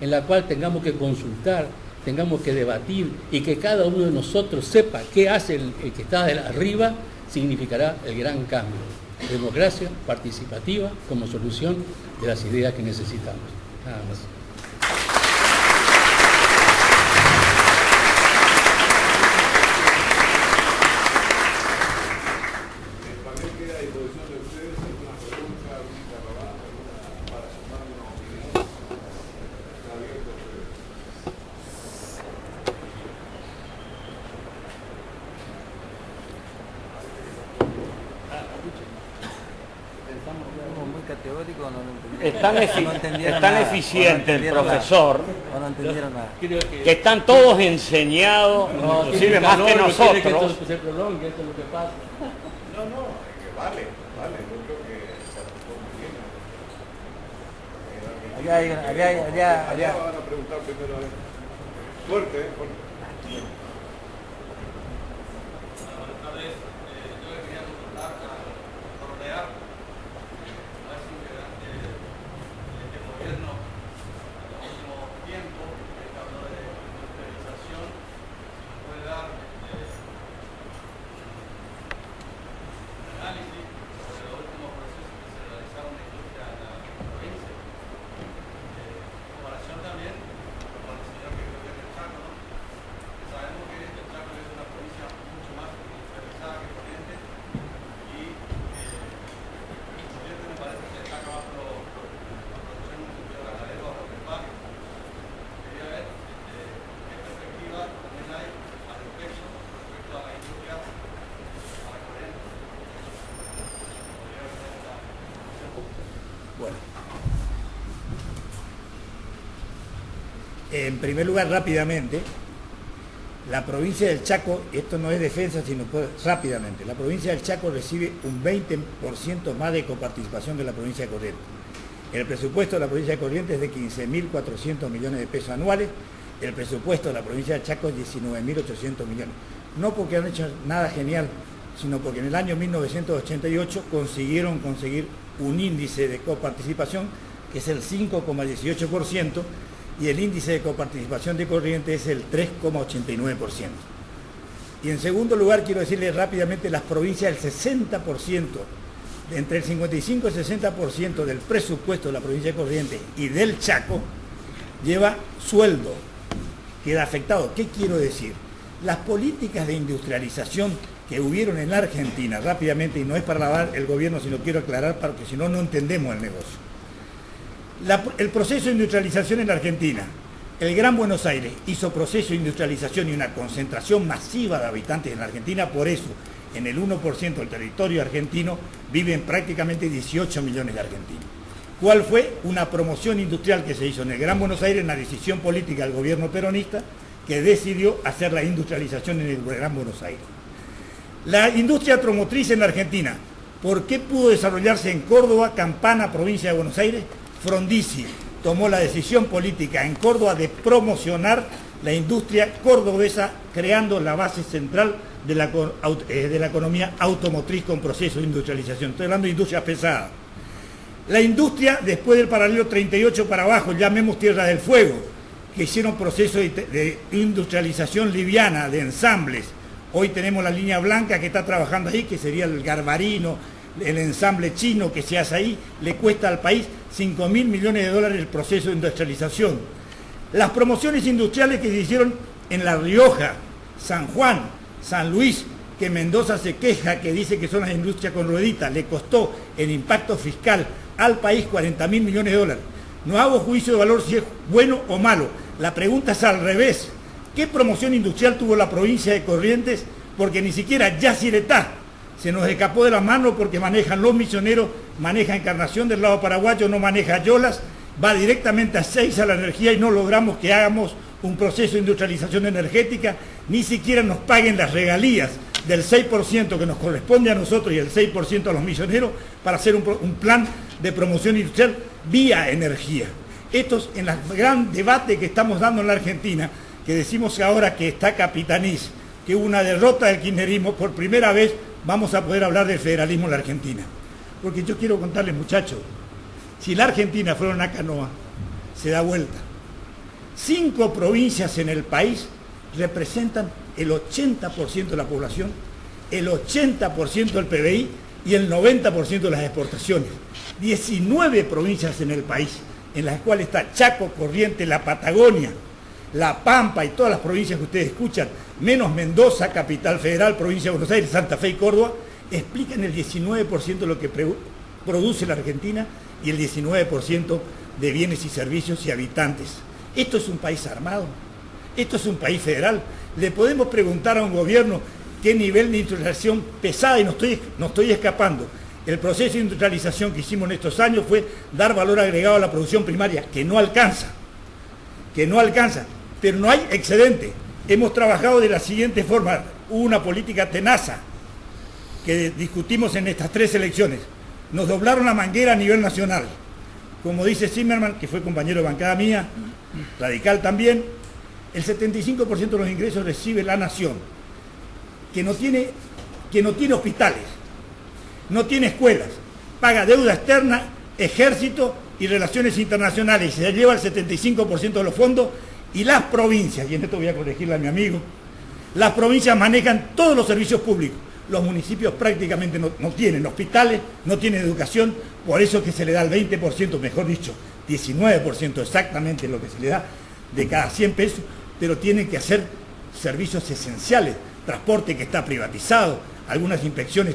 en la cual tengamos que consultar, tengamos que debatir y que cada uno de nosotros sepa qué hace el que está arriba, significará el gran cambio. Democracia participativa como solución de las ideas que necesitamos. Nada más. Es tan eficiente el profesor que están todos enseñados, inclusive más que nosotros. Que esto se prolongue, esto es lo que pasa. No, que vale, yo creo que se apuntó muy bien. Allá van a preguntar primero a él. Fuerte. En primer lugar, rápidamente, la provincia del Chaco, esto no es defensa, sino rápidamente, la provincia del Chaco recibe un 20% más de coparticipación de la provincia de Corrientes. El presupuesto de la provincia de Corrientes es de 15.400 millones de pesos anuales, el presupuesto de la provincia del Chaco es 19.800 millones. No porque han hecho nada genial, sino porque en el año 1988 consiguieron conseguir un índice de coparticipación que es el 5,18%, y el índice de coparticipación de Corrientes es el 3,89%. Y en segundo lugar, quiero decirles rápidamente, las provincias, el 60%, entre el 55 y el 60% del presupuesto de la provincia de Corrientes y del Chaco, lleva sueldo, queda afectado. ¿Qué quiero decir? Las políticas de industrialización que hubieron en la Argentina, rápidamente, y no es para lavar el gobierno, sino quiero aclarar, porque si no, no entendemos el negocio. El proceso de industrialización en la Argentina, el Gran Buenos Aires hizo proceso de industrialización y una concentración masiva de habitantes en la Argentina, por eso en el 1% del territorio argentino viven prácticamente 18 millones de argentinos. ¿Cuál fue? Una promoción industrial que se hizo en el Gran Buenos Aires, en la decisión política del gobierno peronista, que decidió hacer la industrialización en el Gran Buenos Aires. La industria automotriz en la Argentina, ¿por qué pudo desarrollarse en Córdoba, Campana, provincia de Buenos Aires? Frondizi tomó la decisión política en Córdoba de promocionar la industria cordobesa, creando la base central de la economía automotriz con proceso de industrialización. Estoy hablando de industria pesada. La industria, después del paralelo 38 para abajo, llamemos Tierra del Fuego, que hicieron procesos de industrialización liviana, de ensambles. Hoy tenemos la línea blanca que está trabajando ahí, que sería el garbarino, el ensamble chino que se hace ahí, le cuesta al país 5.000 millones de dólares el proceso de industrialización. Las promociones industriales que se hicieron en La Rioja, San Juan, San Luis, que Mendoza se queja, que dice que son las industrias con rueditas, le costó el impacto fiscal al país 40.000 millones de dólares. No hago juicio de valor si es bueno o malo. La pregunta es al revés. ¿Qué promoción industrial tuvo la provincia de Corrientes? Porque ni siquiera Yacyretá se nos escapó de la mano porque manejan los misioneros, maneja Encarnación del lado paraguayo, no maneja Yolas, va directamente a Seiza la energía y no logramos que hagamos un proceso de industrialización energética, ni siquiera nos paguen las regalías del 6% que nos corresponde a nosotros y el 6% a los misioneros para hacer un plan de promoción industrial vía energía. Esto es en el gran debate que estamos dando en la Argentina, que decimos ahora que está Capitanís, que hubo una derrota del kirchnerismo, por primera vez vamos a poder hablar del federalismo en la Argentina. Porque yo quiero contarles, muchachos, si la Argentina fuera una canoa, se da vuelta. 5 provincias en el país representan el 80% de la población, el 80% del PBI y el 90% de las exportaciones. 19 provincias en el país, en las cuales está Chaco, Corrientes, la Patagonia, La Pampa y todas las provincias que ustedes escuchan, menos Mendoza, Capital Federal, Provincia de Buenos Aires, Santa Fe y Córdoba, explican el 19% de lo que produce la Argentina y el 19% de bienes y servicios y habitantes. Esto es un país armado, esto es un país federal. Le podemos preguntar a un gobierno qué nivel de industrialización pesada, y no estoy escapando. El proceso de industrialización que hicimos en estos años fue dar valor agregado a la producción primaria, que no alcanza, pero no hay excedente. Hemos trabajado de la siguiente forma: hubo una política tenaza que discutimos en estas 3 elecciones. Nos doblaron la manguera a nivel nacional. Como dice Zimmerman, que fue compañero de bancada mía, radical también, el 75% de los ingresos recibe la nación, que no tiene hospitales, no tiene escuelas, paga deuda externa, ejército y relaciones internacionales, y se lleva el 75% de los fondos, y las provincias, y en esto voy a corregirle a mi amigo, las provincias manejan todos los servicios públicos. Los municipios prácticamente no tienen hospitales, no tienen educación, por eso es que se le da el 20%, mejor dicho, 19% exactamente lo que se le da de cada 100 pesos, pero tienen que hacer servicios esenciales, transporte que está privatizado, algunas inspecciones,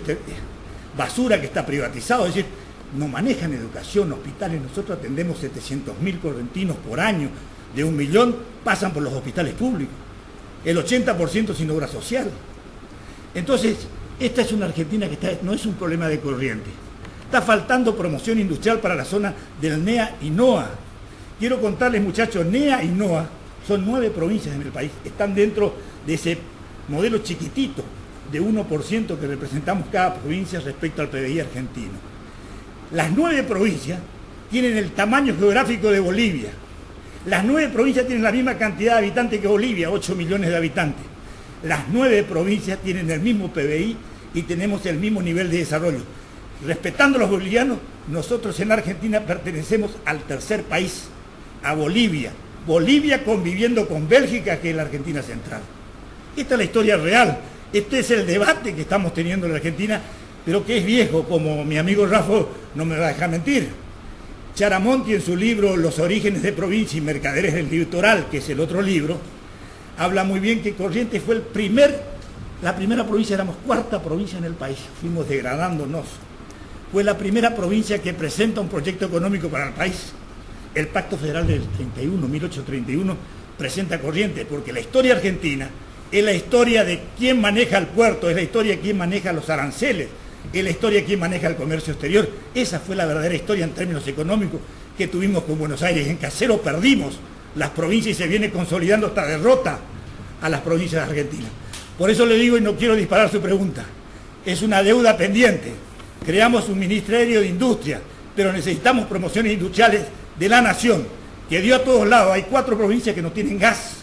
basura que está privatizado, es decir, no manejan educación, hospitales. Nosotros atendemos 700.000 correntinos por año, de 1 millón pasan por los hospitales públicos, el 80% sin obra social. Entonces, esta es una Argentina que no es un problema de Corrientes. Está faltando promoción industrial para la zona del NEA y NOA. Quiero contarles, muchachos, NEA y NOA son 9 provincias en el país. Están dentro de ese modelo chiquitito de 1% que representamos cada provincia respecto al PBI argentino. Las 9 provincias tienen el tamaño geográfico de Bolivia. Las 9 provincias tienen la misma cantidad de habitantes que Bolivia, 8 millones de habitantes. Las 9 provincias tienen el mismo PBI y tenemos el mismo nivel de desarrollo. Respetando a los bolivianos, nosotros en Argentina pertenecemos al tercer país, a Bolivia. Bolivia conviviendo con Bélgica, que es la Argentina central. Esta es la historia real. Este es el debate que estamos teniendo en la Argentina, pero que es viejo, como mi amigo Rafa no me va a dejar mentir. Charamonti, en su libro Los orígenes de provincia y mercaderes del litoral, que es el otro libro, habla muy bien que Corrientes fue la primera provincia, éramos 4ª provincia en el país, fuimos degradándonos. Fue la primera provincia que presenta un proyecto económico para el país. El Pacto Federal del 1831, presenta Corrientes, porque la historia argentina es la historia de quién maneja el puerto, es la historia de quién maneja los aranceles, es la historia de quién maneja el comercio exterior. Esa fue la verdadera historia en términos económicos que tuvimos con Buenos Aires. En Casero perdimos las provincias y se viene consolidando esta derrota a las provincias de Argentina. Por eso le digo, y no quiero disparar su pregunta, es una deuda pendiente. Creamos un Ministerio de Industria, pero necesitamos promociones industriales de la nación, que dio a todos lados. Hay 4 provincias que no tienen gas: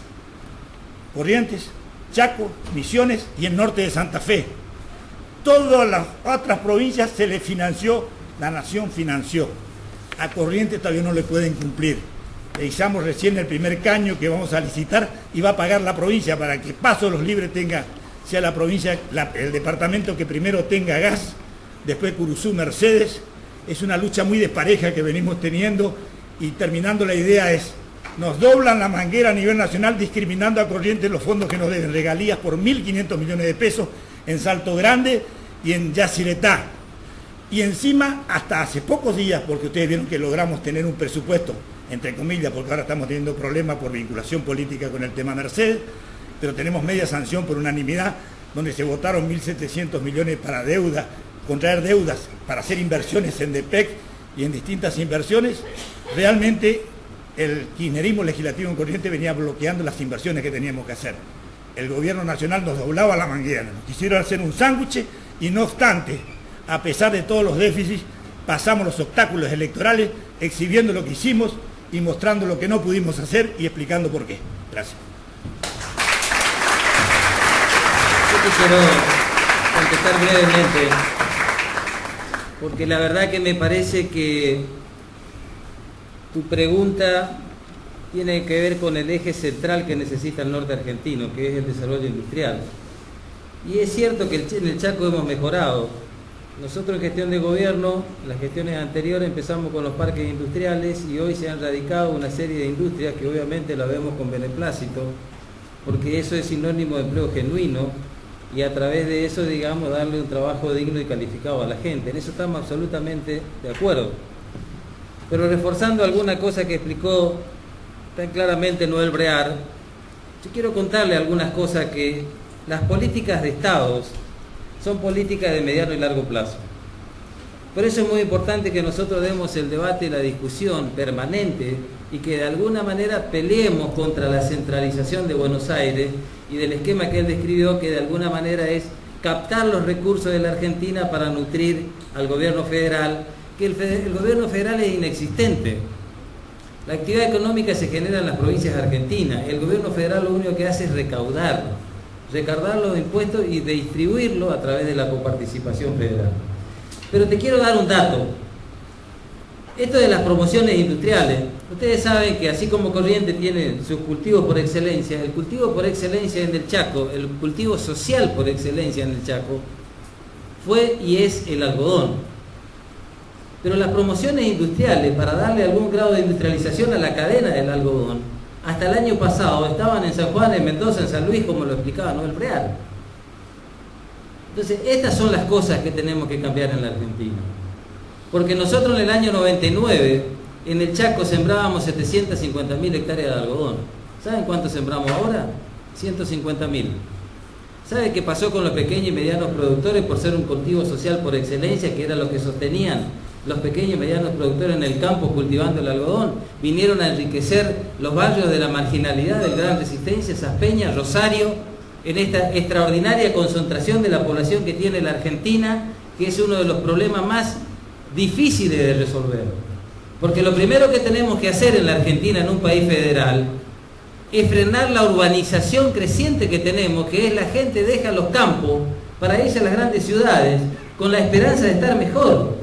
Corrientes, Chaco, Misiones y el norte de Santa Fe. Todas las otras provincias se les financió, la nación financió. A Corrientes todavía no le pueden cumplir. Realizamos recién el primer caño que vamos a licitar y va a pagar la provincia para que Paso de los Libres sea la provincia, el departamento que primero tenga gas, después Curuzú, Mercedes. Es una lucha muy despareja que venimos teniendo, y terminando la idea es, nos doblan la manguera a nivel nacional discriminando a Corrientes los fondos que nos deben, regalías por 1.500 millones de pesos en Salto Grande y en Yacyretá. Y encima, hasta hace pocos días, porque ustedes vieron que logramos tener un presupuesto, entre comillas, porque ahora estamos teniendo problemas por vinculación política con el tema Mercedes, pero tenemos media sanción por unanimidad, donde se votaron 1.700 millones para deuda, contraer deudas, para hacer inversiones en DEPEC y en distintas inversiones. Realmente el kirchnerismo legislativo en Corrientes venía bloqueando las inversiones que teníamos que hacer. El gobierno nacional nos doblaba la manguera, nos quisieron hacer un sándwich y no obstante, a pesar de todos los déficits, pasamos los obstáculos electorales exhibiendo lo que hicimos y mostrando lo que no pudimos hacer y explicando por qué. Gracias. Yo quisiera contestar brevemente, porque la verdad que me parece que tu pregunta tiene que ver con el eje central que necesita el norte argentino, que es el desarrollo industrial. Y es cierto que en el Chaco hemos mejorado. Nosotros en gestión de gobierno, en las gestiones anteriores empezamos con los parques industriales y hoy se han radicado una serie de industrias que obviamente la vemos con beneplácito, porque eso es sinónimo de empleo genuino y a través de eso, digamos, darle un trabajo digno y calificado a la gente. En eso estamos absolutamente de acuerdo. Pero reforzando alguna cosa que explicó tan claramente Noel Brear, yo quiero contarle algunas cosas que las políticas de Estados son políticas de mediano y largo plazo. Por eso es muy importante que nosotros demos el debate y la discusión permanente y que de alguna manera peleemos contra la centralización de Buenos Aires y del esquema que él describió, que de alguna manera es captar los recursos de la Argentina para nutrir al gobierno federal, que el gobierno federal es inexistente. La actividad económica se genera en las provincias argentinas. El gobierno federal lo único que hace es recaudar los impuestos y distribuirlo a través de la coparticipación federal. Pero te quiero dar un dato. Esto de las promociones industriales, ustedes saben que así como Corrientes tiene sus cultivos por excelencia, el cultivo por excelencia en el Chaco, el cultivo social por excelencia en el Chaco, fue y es el algodón. Pero las promociones industriales, para darle algún grado de industrialización a la cadena del algodón, hasta el año pasado estaban en San Juan, en Mendoza, en San Luis, como lo explicaba Noel Brear. Entonces, estas son las cosas que tenemos que cambiar en la Argentina. Porque nosotros en el año 99, en el Chaco sembrábamos 750.000 hectáreas de algodón. ¿Saben cuánto sembramos ahora? 150.000. ¿Sabe qué pasó con los pequeños y medianos productores por ser un cultivo social por excelencia, que era lo que sostenían los pequeños y medianos productores en el campo cultivando el algodón? Vinieron a enriquecer los barrios de la marginalidad, del Gran Resistencia, Saspeña, Rosario, en esta extraordinaria concentración de la población que tiene la Argentina, que es uno de los problemas más difíciles de resolver. Porque lo primero que tenemos que hacer en la Argentina, en un país federal, es frenar la urbanización creciente que tenemos, que es la gente deja los campos para irse a las grandes ciudades con la esperanza de estar mejor.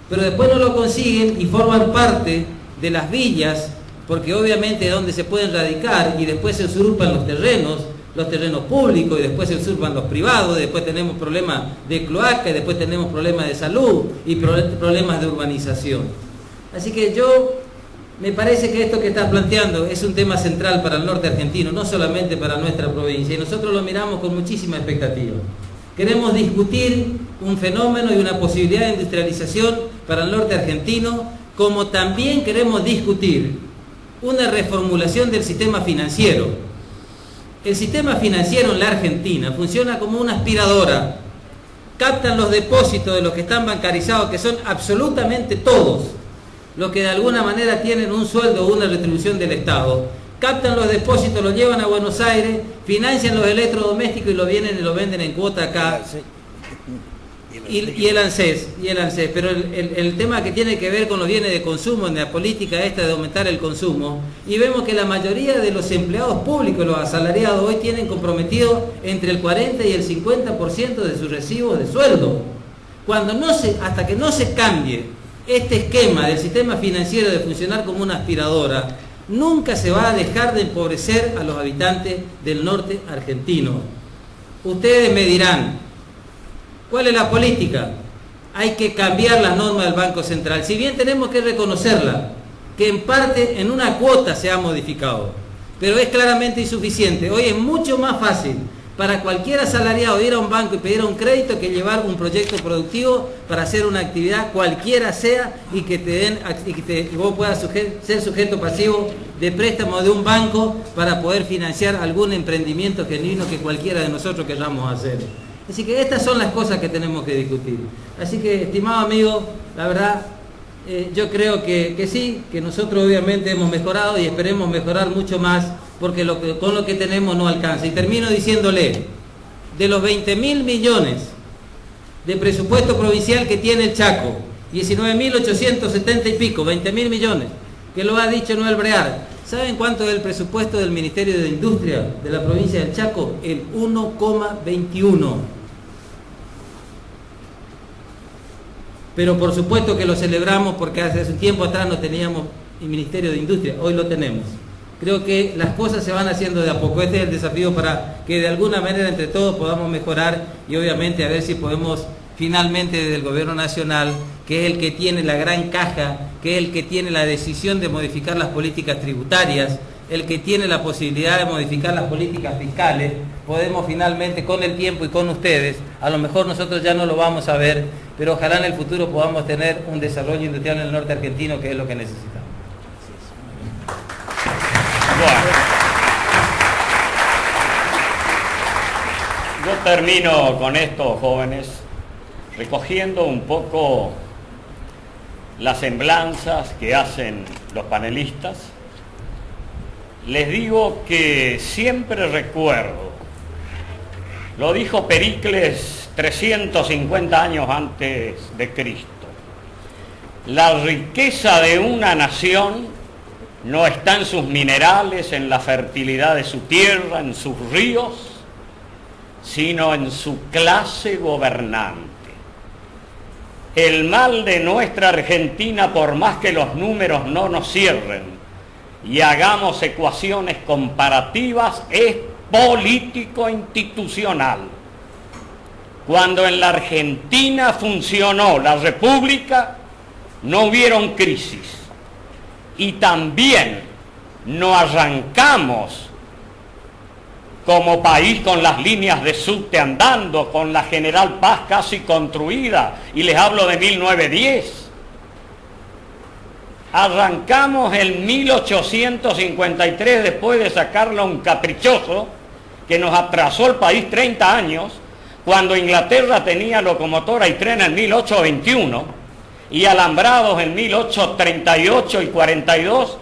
Pero después no lo consiguen y forman parte de las villas, porque obviamente es donde se pueden radicar y después se usurpan los terrenos públicos y después se usurpan los privados, y después tenemos problemas de cloaca y después tenemos problemas de salud y problemas de urbanización. Así que me parece que esto que estás planteando es un tema central para el norte argentino, no solamente para nuestra provincia, y nosotros lo miramos con muchísima expectativa. Queremos discutir un fenómeno y una posibilidad de industrialización para el norte argentino, como también queremos discutir una reformulación del sistema financiero. El sistema financiero en la Argentina funciona como una aspiradora. captan los depósitos de los que están bancarizados, que son absolutamente todos los que de alguna manera tienen un sueldo o una retribución del Estado. Captan los depósitos, los llevan a Buenos Aires, financian los electrodomésticos y lo vienen y lo venden en cuota acá. Y el ANSES, pero el tema que tiene que ver con los bienes de consumo, en la política esta de aumentar el consumo, y vemos que la mayoría de los empleados públicos, los asalariados, hoy tienen comprometido entre el 40 y el 50% de sus recibos de sueldo. Hasta que no se cambie este esquema del sistema financiero de funcionar como una aspiradora, nunca se va a dejar de empobrecer a los habitantes del norte argentino. Ustedes me dirán, ¿cuál es la política? Hay que cambiar las normas del Banco Central. Si bien tenemos que reconocerla, que en parte en una cuota se ha modificado, pero es claramente insuficiente. Hoy es mucho más fácil para cualquier asalariado ir a un banco y pedir un crédito que llevar un proyecto productivo para hacer una actividad cualquiera sea y que te den y que vos puedas ser sujeto pasivo de préstamo de un banco para poder financiar algún emprendimiento genuino que cualquiera de nosotros queramos hacer. Así que estas son las cosas que tenemos que discutir. Así que, estimado amigo, la verdad, yo creo que sí, que nosotros obviamente hemos mejorado y esperemos mejorar mucho más, porque con lo que tenemos no alcanza. Y termino diciéndole, de los 20.000 millones de presupuesto provincial que tiene el Chaco, 19.870 y pico, 20.000 millones, que lo ha dicho Noel Brear, ¿saben cuánto es el presupuesto del Ministerio de Industria de la provincia del Chaco? El 1,21. Pero por supuesto que lo celebramos porque hace un tiempo atrás no teníamos el Ministerio de Industria, hoy lo tenemos. Creo que las cosas se van haciendo de a poco. Este es el desafío para que de alguna manera entre todos podamos mejorar y obviamente a ver si podemos finalmente desde el gobierno nacional, que es el que tiene la gran caja, que es el que tiene la decisión de modificar las políticas tributarias, el que tiene la posibilidad de modificar las políticas fiscales, podemos finalmente con el tiempo y con ustedes, a lo mejor nosotros ya no lo vamos a ver, pero ojalá en el futuro podamos tener un desarrollo industrial en el norte argentino, que es lo que necesitamos. Bueno, yo termino con esto, jóvenes, recogiendo un poco las semblanzas que hacen los panelistas. Les digo que siempre recuerdo, lo dijo Pericles 350 años antes de Cristo, la riqueza de una nación no está en sus minerales, en la fertilidad de su tierra, en sus ríos, sino en su clase gobernante. El mal de nuestra Argentina, por más que los números no nos cierren y hagamos ecuaciones comparativas, es político-institucional. Cuando en la Argentina funcionó la República, no hubieron crisis. Y también no arrancamos como país con las líneas de subte andando, con la General Paz casi construida, y les hablo de 1910. Arrancamos en 1853 después de sacarle a un caprichoso que nos atrasó el país 30 años, cuando Inglaterra tenía locomotora y tren en 1821, y alambrados en 1838 y 42,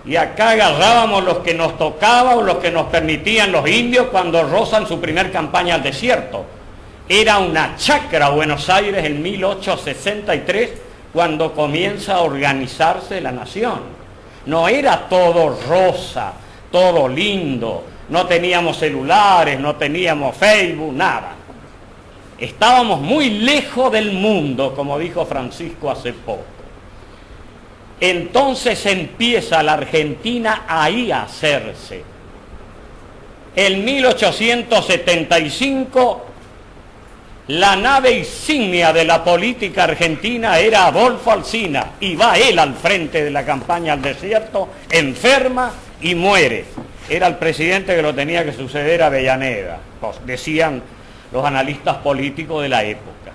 y acá agarrábamos los que nos tocaba o los que nos permitían los indios cuando rozan su primer campaña al desierto. Era una chacra Buenos Aires en 1863 cuando comienza a organizarse la nación. No era todo rosa, todo lindo, no teníamos celulares, no teníamos Facebook, nada. Estábamos muy lejos del mundo, como dijo Francisco hace poco. Entonces empieza la Argentina ahí a hacerse. En 1875, la nave insignia de la política argentina era Adolfo Alsina, y va él al frente de la campaña al desierto, enferma y muere. Era el presidente que lo tenía que suceder a Avellaneda, decían los analistas políticos de la época.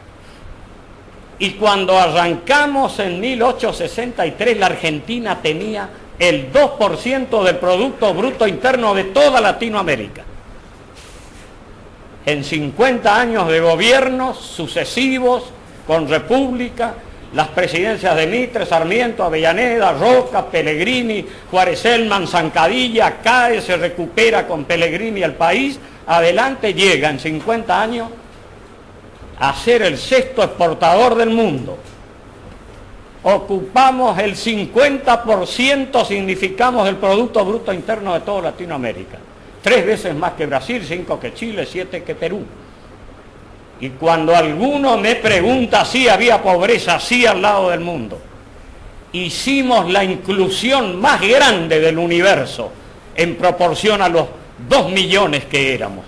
Y cuando arrancamos en 1863, la Argentina tenía el 2% del Producto Bruto Interno de toda Latinoamérica. en 50 años de gobiernos sucesivos, con república, las presidencias de Mitre, Sarmiento, Avellaneda, Roca, Pellegrini, Juárez Elman, Zancadilla, cae, se recupera con Pellegrini el país, adelante llega en 50 años a ser el sexto exportador del mundo. Ocupamos el 50%, significamos el Producto Bruto Interno de toda Latinoamérica. 3 veces más que Brasil, 5 que Chile, 7 que Perú. Y cuando alguno me pregunta si había pobreza, sí al lado del mundo. Hicimos la inclusión más grande del universo en proporción a los 2 millones que éramos.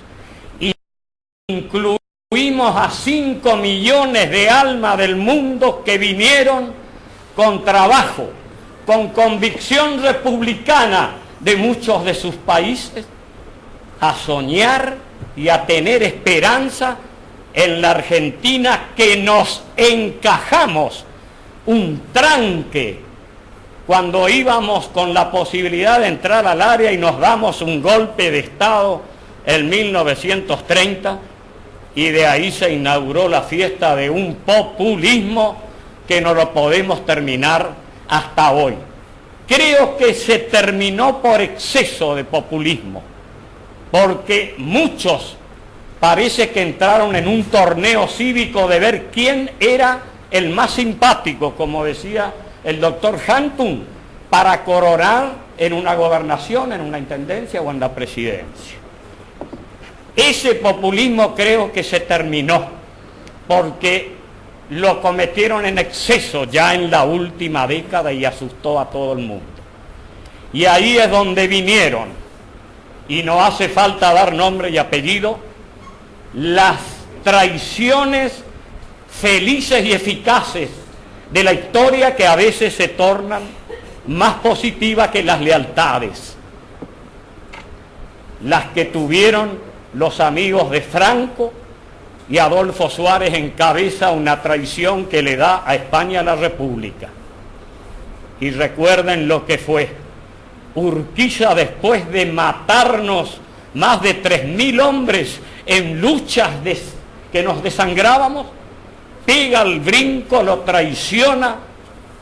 Y incluimos a 5 millones de almas del mundo que vinieron con trabajo, con convicción republicana de muchos de sus países, a soñar y a tener esperanza en la Argentina, que nos encajamos un tranque cuando íbamos con la posibilidad de entrar al área y nos damos un golpe de Estado en 1930, y de ahí se inauguró la fiesta de un populismo que no lo podemos terminar hasta hoy. Creo que se terminó por exceso de populismo, porque muchos parece que entraron en un torneo cívico de ver quién era el más simpático, como decía el doctor Hantum, para coronar en una gobernación, en una intendencia o en la presidencia. Ese populismo creo que se terminó, porque lo cometieron en exceso ya en la última década y asustó a todo el mundo. Y ahí es donde vinieron, y no hace falta dar nombre y apellido, las traiciones felices y eficaces de la historia, que a veces se tornan más positivas que las lealtades. Las que tuvieron los amigos de Franco, y Adolfo Suárez encabeza una traición que le da a España la República. Y recuerden lo que fue. Urquiza, después de matarnos más de 3.000 hombres en luchas que nos desangrábamos, pega el brinco, lo traiciona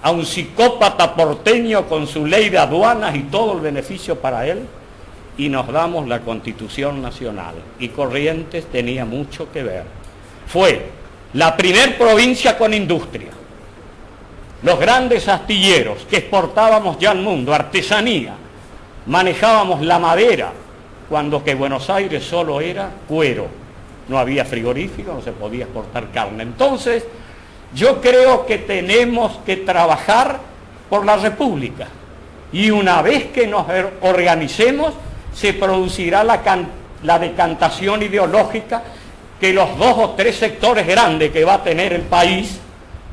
a un psicópata porteño con su ley de aduanas y todo el beneficio para él, y nos damos la Constitución Nacional. Y Corrientes tenía mucho que ver. Fue la primer provincia con industria, los grandes astilleros que exportábamos ya al mundo, artesanía, manejábamos la madera, cuando que Buenos Aires solo era cuero, no había frigorífico, no se podía exportar carne. Entonces, yo creo que tenemos que trabajar por la República, y una vez que nos organicemos, se producirá la decantación ideológica que los 2 o 3 sectores grandes que va a tener el país,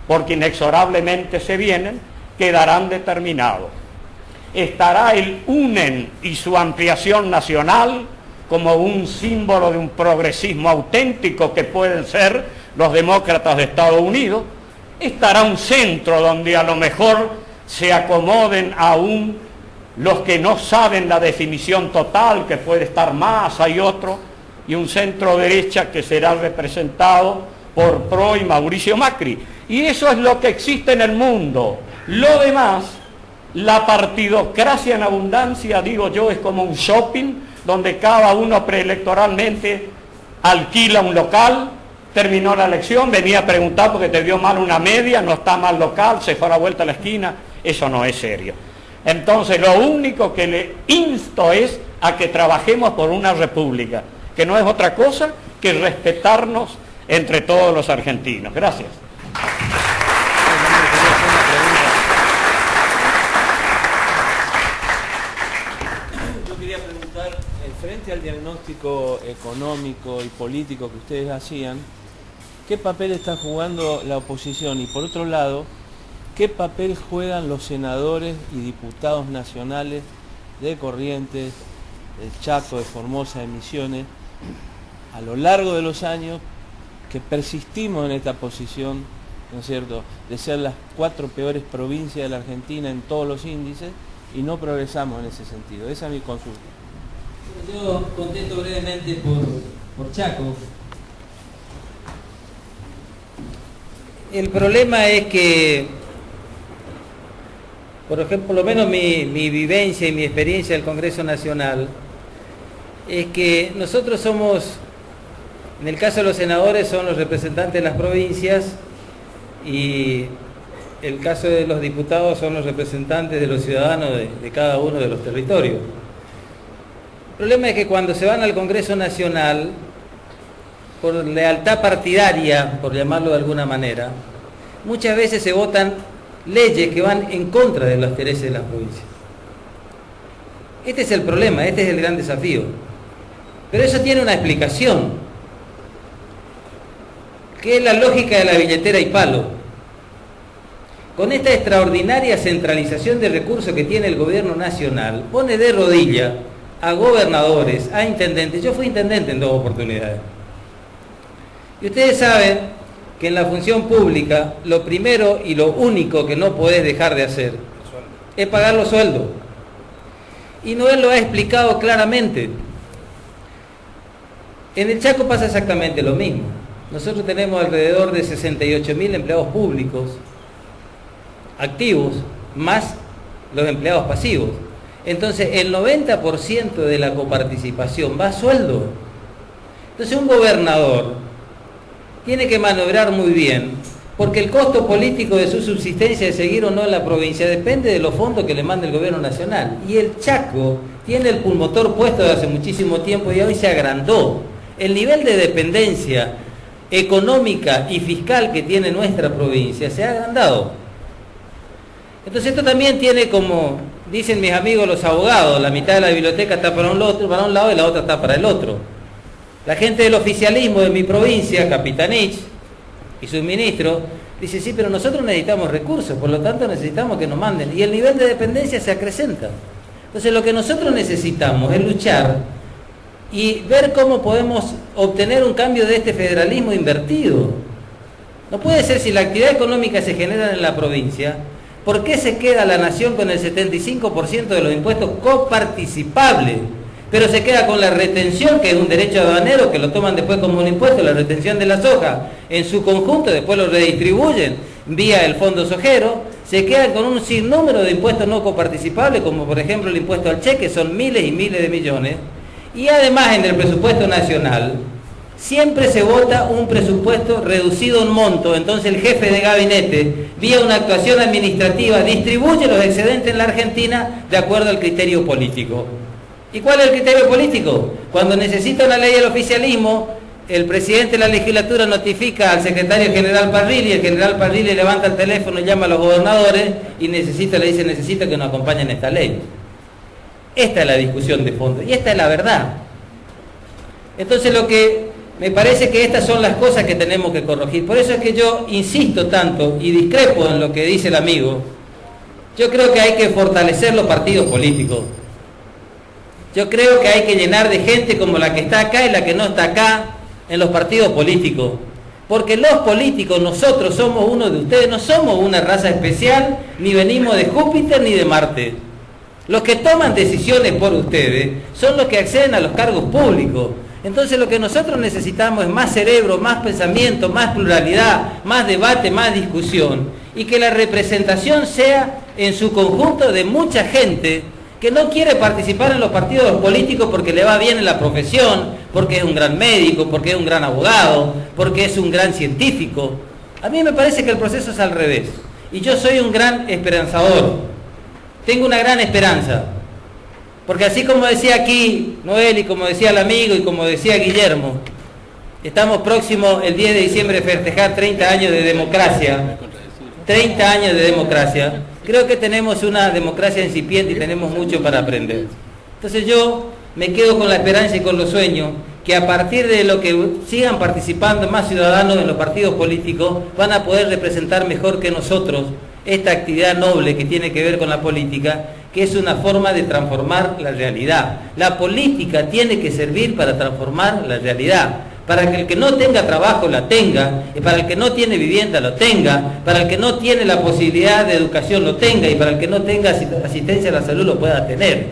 porque inexorablemente se vienen, quedarán determinados. Estará el UNEN y su ampliación nacional como un símbolo de un progresismo auténtico que pueden ser los demócratas de Estados Unidos. Estará un centro donde a lo mejor se acomoden aún los que no saben la definición total, que puede estar más, hay otro, y un centro derecha que será representado por Pro y Mauricio Macri. Y eso es lo que existe en el mundo. Lo demás, la partidocracia en abundancia, digo yo, es como un shopping donde cada uno preelectoralmente alquila un local, terminó la elección, venía a preguntar porque te dio mal una media, no está mal local, se fue a la vuelta a la esquina. Eso no es serio. Entonces, lo único que le insto es a que trabajemos por una república, que no es otra cosa que respetarnos entre todos los argentinos. Gracias. Yo quería preguntar, frente al diagnóstico económico y político que ustedes hacían, ¿qué papel está jugando la oposición? Y por otro lado, ¿qué papel juegan los senadores y diputados nacionales de Corrientes, del Chaco, de Formosa, de Misiones, a lo largo de los años que persistimos en esta posición, ¿no es cierto?, de ser las 4 peores provincias de la Argentina en todos los índices, y no progresamos en ese sentido? Esa es mi consulta. Yo contesto brevemente por Chaco. El problema es que, por ejemplo, por lo menos mi vivencia y mi experiencia del Congreso Nacional, es que nosotros somos, en el caso de los senadores, son los representantes de las provincias, y el caso de los diputados son los representantes de los ciudadanos de cada uno de los territorios. El problema es que cuando se van al Congreso Nacional, por lealtad partidaria, por llamarlo de alguna manera, muchas veces se votan leyes que van en contra de los intereses de las provincias. Este es el problema, este es el gran desafío. Pero eso tiene una explicación, que es la lógica de la billetera y palo. Con esta extraordinaria centralización de recursos que tiene el gobierno nacional, pone de rodilla a gobernadores, a intendentes. Yo fui intendente en 2 oportunidades. Y ustedes saben que en la función pública lo primero y lo único que no podés dejar de hacer es pagar los sueldos. Y Noel lo ha explicado claramente. En el Chaco pasa exactamente lo mismo. Nosotros tenemos alrededor de 68.000 empleados públicos activos, más los empleados pasivos. Entonces el 90% de la coparticipación va a sueldo. Entonces un gobernador tiene que maniobrar muy bien, porque el costo político de su subsistencia, de seguir o no en la provincia, depende de los fondos que le manda el gobierno nacional. Y el Chaco tiene el pulmotor puesto desde hace muchísimo tiempo y hoy se agrandó. El nivel de dependencia económica y fiscal que tiene nuestra provincia se ha agrandado. Entonces esto también tiene, como dicen mis amigos los abogados, la mitad de la biblioteca está para un lado y la otra está para el otro. La gente del oficialismo de mi provincia, Capitanich y sus ministros, dice, sí, pero nosotros necesitamos recursos, por lo tanto necesitamos que nos manden. Y el nivel de dependencia se acrecenta. Entonces lo que nosotros necesitamos es luchar y ver cómo podemos obtener un cambio de este federalismo invertido. No puede ser, si la actividad económica se genera en la provincia, ¿por qué se queda la nación con el 75% de los impuestos coparticipables? Pero se queda con la retención, que es un derecho aduanero, que lo toman después como un impuesto, la retención de la soja en su conjunto, después lo redistribuyen vía el fondo sojero, se quedan con un sinnúmero de impuestos no coparticipables, como por ejemplo el impuesto al cheque, son miles y miles de millones, y además en el presupuesto nacional siempre se vota un presupuesto reducido en monto. Entonces el jefe de gabinete, vía una actuación administrativa, distribuye los excedentes en la Argentina de acuerdo al criterio político. ¿Y cuál es el criterio político? Cuando necesita una ley del oficialismo, el presidente de la legislatura notifica al secretario general Parrilli, el general Parrilli levanta el teléfono, llama a los gobernadores y le dice, necesito que nos acompañen esta ley. Esta es la discusión de fondo y esta es la verdad. Entonces lo que me parece que estas son las cosas que tenemos que corregir. Por eso es que yo insisto tanto y discrepo en lo que dice el amigo. Yo creo que hay que fortalecer los partidos políticos. Yo creo que hay que llenar de gente como la que está acá y la que no está acá en los partidos políticos. Porque los políticos, nosotros somos uno de ustedes, no somos una raza especial, ni venimos de Júpiter ni de Marte. Los que toman decisiones por ustedes son los que acceden a los cargos públicos. Entonces lo que nosotros necesitamos es más cerebro, más pensamiento, más pluralidad, más debate, más discusión, y que la representación sea en su conjunto de mucha gente que no quiere participar en los partidos políticos porque le va bien en la profesión, porque es un gran médico, porque es un gran abogado, porque es un gran científico. A mí me parece que el proceso es al revés, y yo soy un gran esperanzador, tengo una gran esperanza. Porque así como decía aquí Noel, y como decía el amigo, y como decía Guillermo, estamos próximos el 10 de diciembre a festejar 30 años de democracia. 30 años de democracia. Creo que tenemos una democracia incipiente y tenemos mucho para aprender. Entonces yo me quedo con la esperanza y con los sueños que a partir de lo que sigan participando más ciudadanos en los partidos políticos, van a poder representar mejor que nosotros esta actividad noble que tiene que ver con la política, que es una forma de transformar la realidad. La política tiene que servir para transformar la realidad, para que el que no tenga trabajo la tenga, y para el que no tiene vivienda lo tenga, para el que no tiene la posibilidad de educación lo tenga, y para el que no tenga asistencia a la salud lo pueda tener.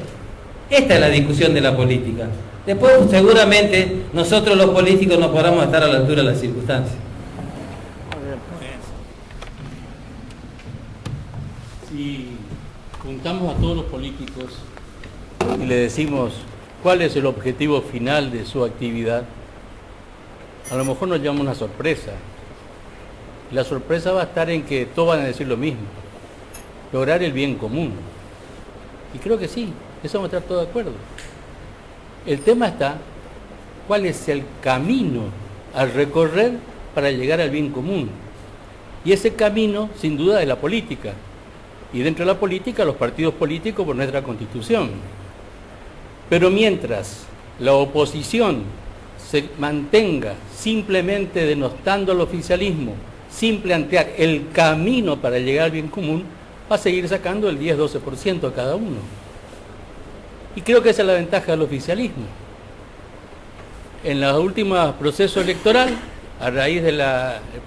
Esta es la discusión de la política. Después seguramente nosotros los políticos no podamos estar a la altura de las circunstancias. Si juntamos a todos los políticos y le decimos cuál es el objetivo final de su actividad, a lo mejor nos llama una sorpresa. La sorpresa va a estar en que todos van a decir lo mismo: lograr el bien común. Y creo que sí, eso vamos a estar todos de acuerdo. El tema está, ¿cuál es el camino a recorrer para llegar al bien común? Y ese camino, sin duda, es la política. Y dentro de la política, los partidos políticos por nuestra Constitución. Pero mientras la oposición se mantenga simplemente denostando al oficialismo, sin plantear el camino para llegar al bien común, va a seguir sacando el 10-12% a cada uno. Y creo que esa es la ventaja del oficialismo. En los últimos procesos electorales, a raíz del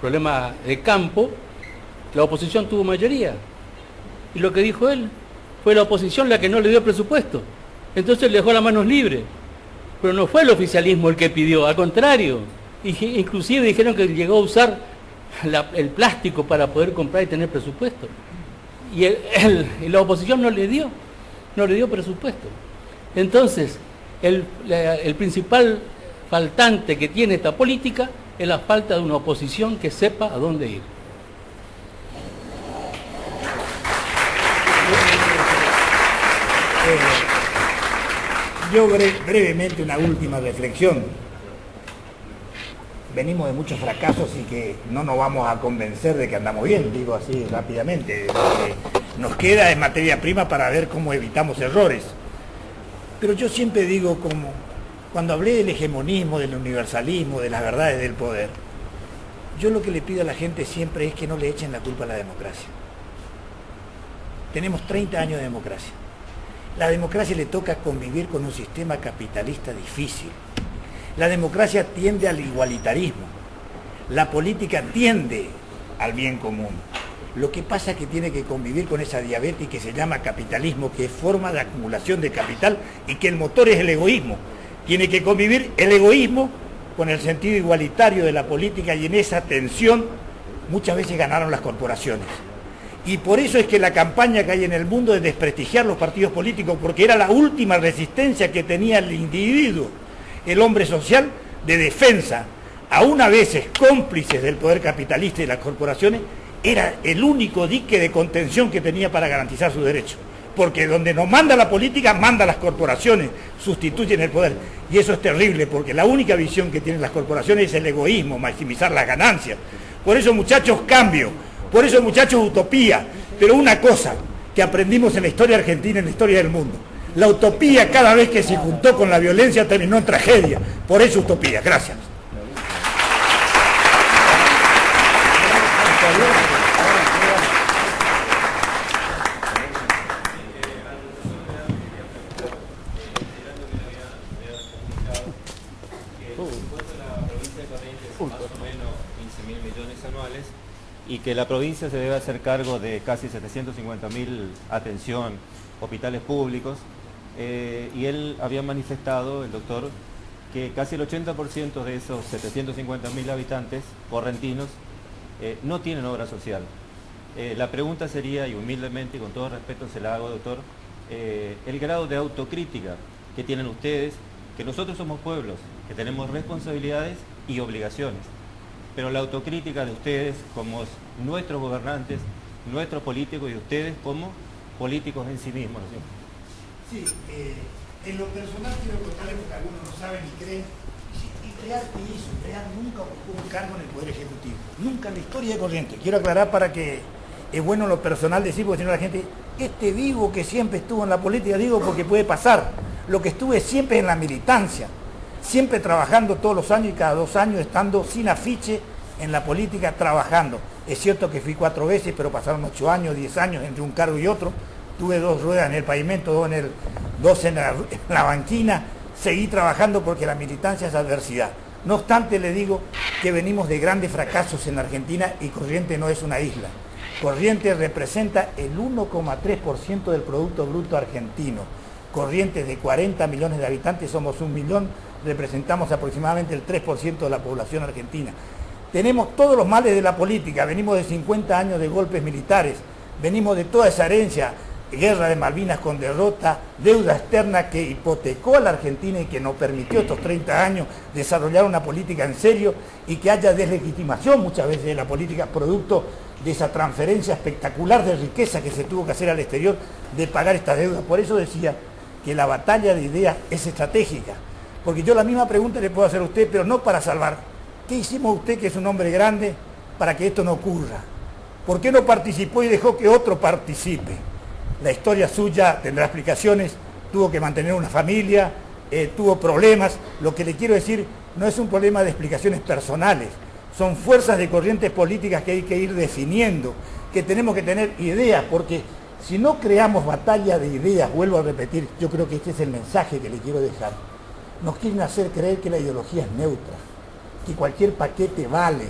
problema de campo, la oposición tuvo mayoría. Y lo que dijo él, fue la oposición la que no le dio presupuesto. Entonces le dejó las manos libres. Pero no fue el oficialismo el que pidió, al contrario. Inclusive dijeron que llegó a usar el plástico para poder comprar y tener presupuesto. Y la oposición no le dio presupuesto. Entonces, el principal faltante que tiene esta política es la falta de una oposición que sepa a dónde ir. Yo brevemente una última reflexión. Venimos de muchos fracasos y que no nos vamos a convencer de que andamos bien, digo así rápidamente. Lo que nos queda es materia prima para ver cómo evitamos errores. Pero yo siempre digo, como cuando hablé del hegemonismo, del universalismo, de las verdades del poder, yo lo que le pido a la gente siempre es que no le echen la culpa a la democracia. Tenemos 30 años de democracia. La democracia le toca convivir con un sistema capitalista difícil. La democracia tiende al igualitarismo. La política tiende al bien común. Lo que pasa es que tiene que convivir con esa diabetes que se llama capitalismo, que es forma de acumulación de capital y que el motor es el egoísmo. Tiene que convivir el egoísmo con el sentido igualitario de la política, y en esa tensión muchas veces ganaron las corporaciones. Y por eso es que la campaña que hay en el mundo es desprestigiar los partidos políticos, porque era la última resistencia que tenía el individuo, el hombre social, de defensa, aún a veces cómplices del poder capitalista y las corporaciones. Era el único dique de contención que tenía para garantizar sus derechos. Porque donde nos manda la política, manda las corporaciones, sustituyen el poder. Y eso es terrible, porque la única visión que tienen las corporaciones es el egoísmo, maximizar las ganancias. Por eso, muchachos, cambio. Por eso, muchachos, utopía. Pero una cosa que aprendimos en la historia argentina, en la historia del mundo: la utopía, cada vez que se juntó con la violencia, terminó en tragedia. Por eso, utopía. Gracias. Y que la provincia se debe hacer cargo de casi 750.000 atención, hospitales públicos, y él había manifestado, el doctor, que casi el 80% de esos 750.000 habitantes correntinos no tienen obra social. La pregunta sería, y humildemente y con todo respeto se la hago, doctor, el grado de autocrítica que tienen ustedes, que nosotros somos pueblos, que tenemos responsabilidades y obligaciones. Pero la autocrítica de ustedes como nuestros gobernantes, nuestros políticos, y ustedes como políticos en sí mismos, ¿no? Sí, en lo personal quiero contarles, porque algunos no saben ni creen, y Real que hizo, Real nunca ocupó un cargo en el Poder Ejecutivo, nunca en la historia de Corrientes. Quiero aclarar para que es bueno lo personal decir, porque si no la gente, este vivo que siempre estuvo en la política, digo porque puede pasar, lo que estuve siempre en la militancia, siempre trabajando todos los años y cada 2 años estando sin afiche en la política, trabajando. Es cierto que fui 4 veces, pero pasaron 8 años, 10 años entre un cargo y otro. Tuve 2 ruedas en el pavimento, 2 en la banquina. Seguí trabajando porque la militancia es adversidad. No obstante, le digo que venimos de grandes fracasos en Argentina y Corrientes no es una isla. Corrientes representa el 1,3% del Producto Bruto argentino. Corrientes de 40 millones de habitantes, somos 1 millón, representamos aproximadamente el 3% de la población argentina. Tenemos todos los males de la política, venimos de 50 años de golpes militares, venimos de toda esa herencia, guerra de Malvinas con derrota, deuda externa que hipotecó a la Argentina y que nos permitió estos 30 años desarrollar una política en serio y que haya deslegitimación muchas veces de la política, producto de esa transferencia espectacular de riqueza que se tuvo que hacer al exterior de pagar estas deudas. Por eso decía que la batalla de ideas es estratégica, porque yo la misma pregunta le puedo hacer a usted, pero no para salvar. ¿Qué hicimos usted, que es un hombre grande, para que esto no ocurra? ¿Por qué no participó y dejó que otro participe? La historia suya tendrá explicaciones, tuvo que mantener una familia, tuvo problemas. Lo que le quiero decir no es un problema de explicaciones personales, son fuerzas de corrientes políticas que hay que ir definiendo, que tenemos que tener ideas, porque si no creamos batalla de ideas, vuelvo a repetir, yo creo que este es el mensaje que le quiero dejar, nos quieren hacer creer que la ideología es neutra, que cualquier paquete vale,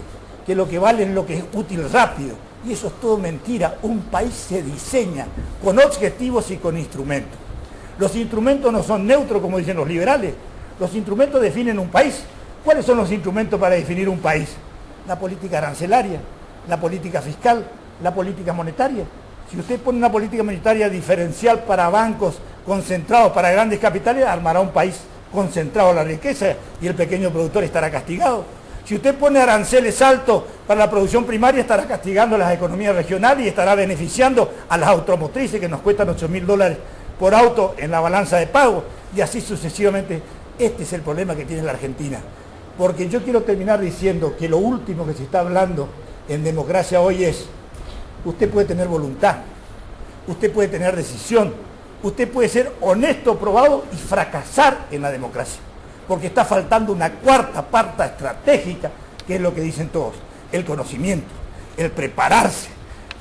que lo que vale es lo que es útil rápido. Y eso es todo mentira. Un país se diseña con objetivos y con instrumentos. Los instrumentos no son neutros, como dicen los liberales. Los instrumentos definen un país. ¿Cuáles son los instrumentos para definir un país? La política arancelaria, la política fiscal, la política monetaria. Si usted pone una política monetaria diferencial para bancos concentrados, para grandes capitales, armará un país concentrado en la riqueza y el pequeño productor estará castigado. Si usted pone aranceles altos para la producción primaria, estará castigando a las economías regionales y estará beneficiando a las automotrices que nos cuestan $8.000 por auto en la balanza de pago, y así sucesivamente. Este es el problema que tiene la Argentina. Porque yo quiero terminar diciendo que lo último que se está hablando en democracia hoy es, usted puede tener voluntad, usted puede tener decisión, usted puede ser honesto, probado y fracasar en la democracia. Porque está faltando una cuarta parte estratégica, que es lo que dicen todos, el conocimiento, el prepararse.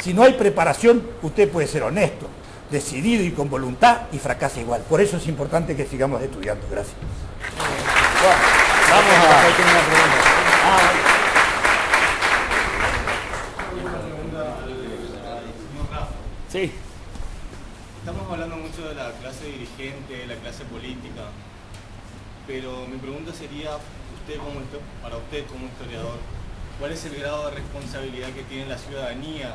Si no hay preparación, usted puede ser honesto, decidido y con voluntad y fracasa igual. Por eso es importante que sigamos estudiando. Gracias. Vamos a hacer una pregunta. Sí. Estamos hablando mucho de la clase dirigente, de la clase política. Pero mi pregunta sería, para usted como historiador, ¿cuál es el grado de responsabilidad que tiene la ciudadanía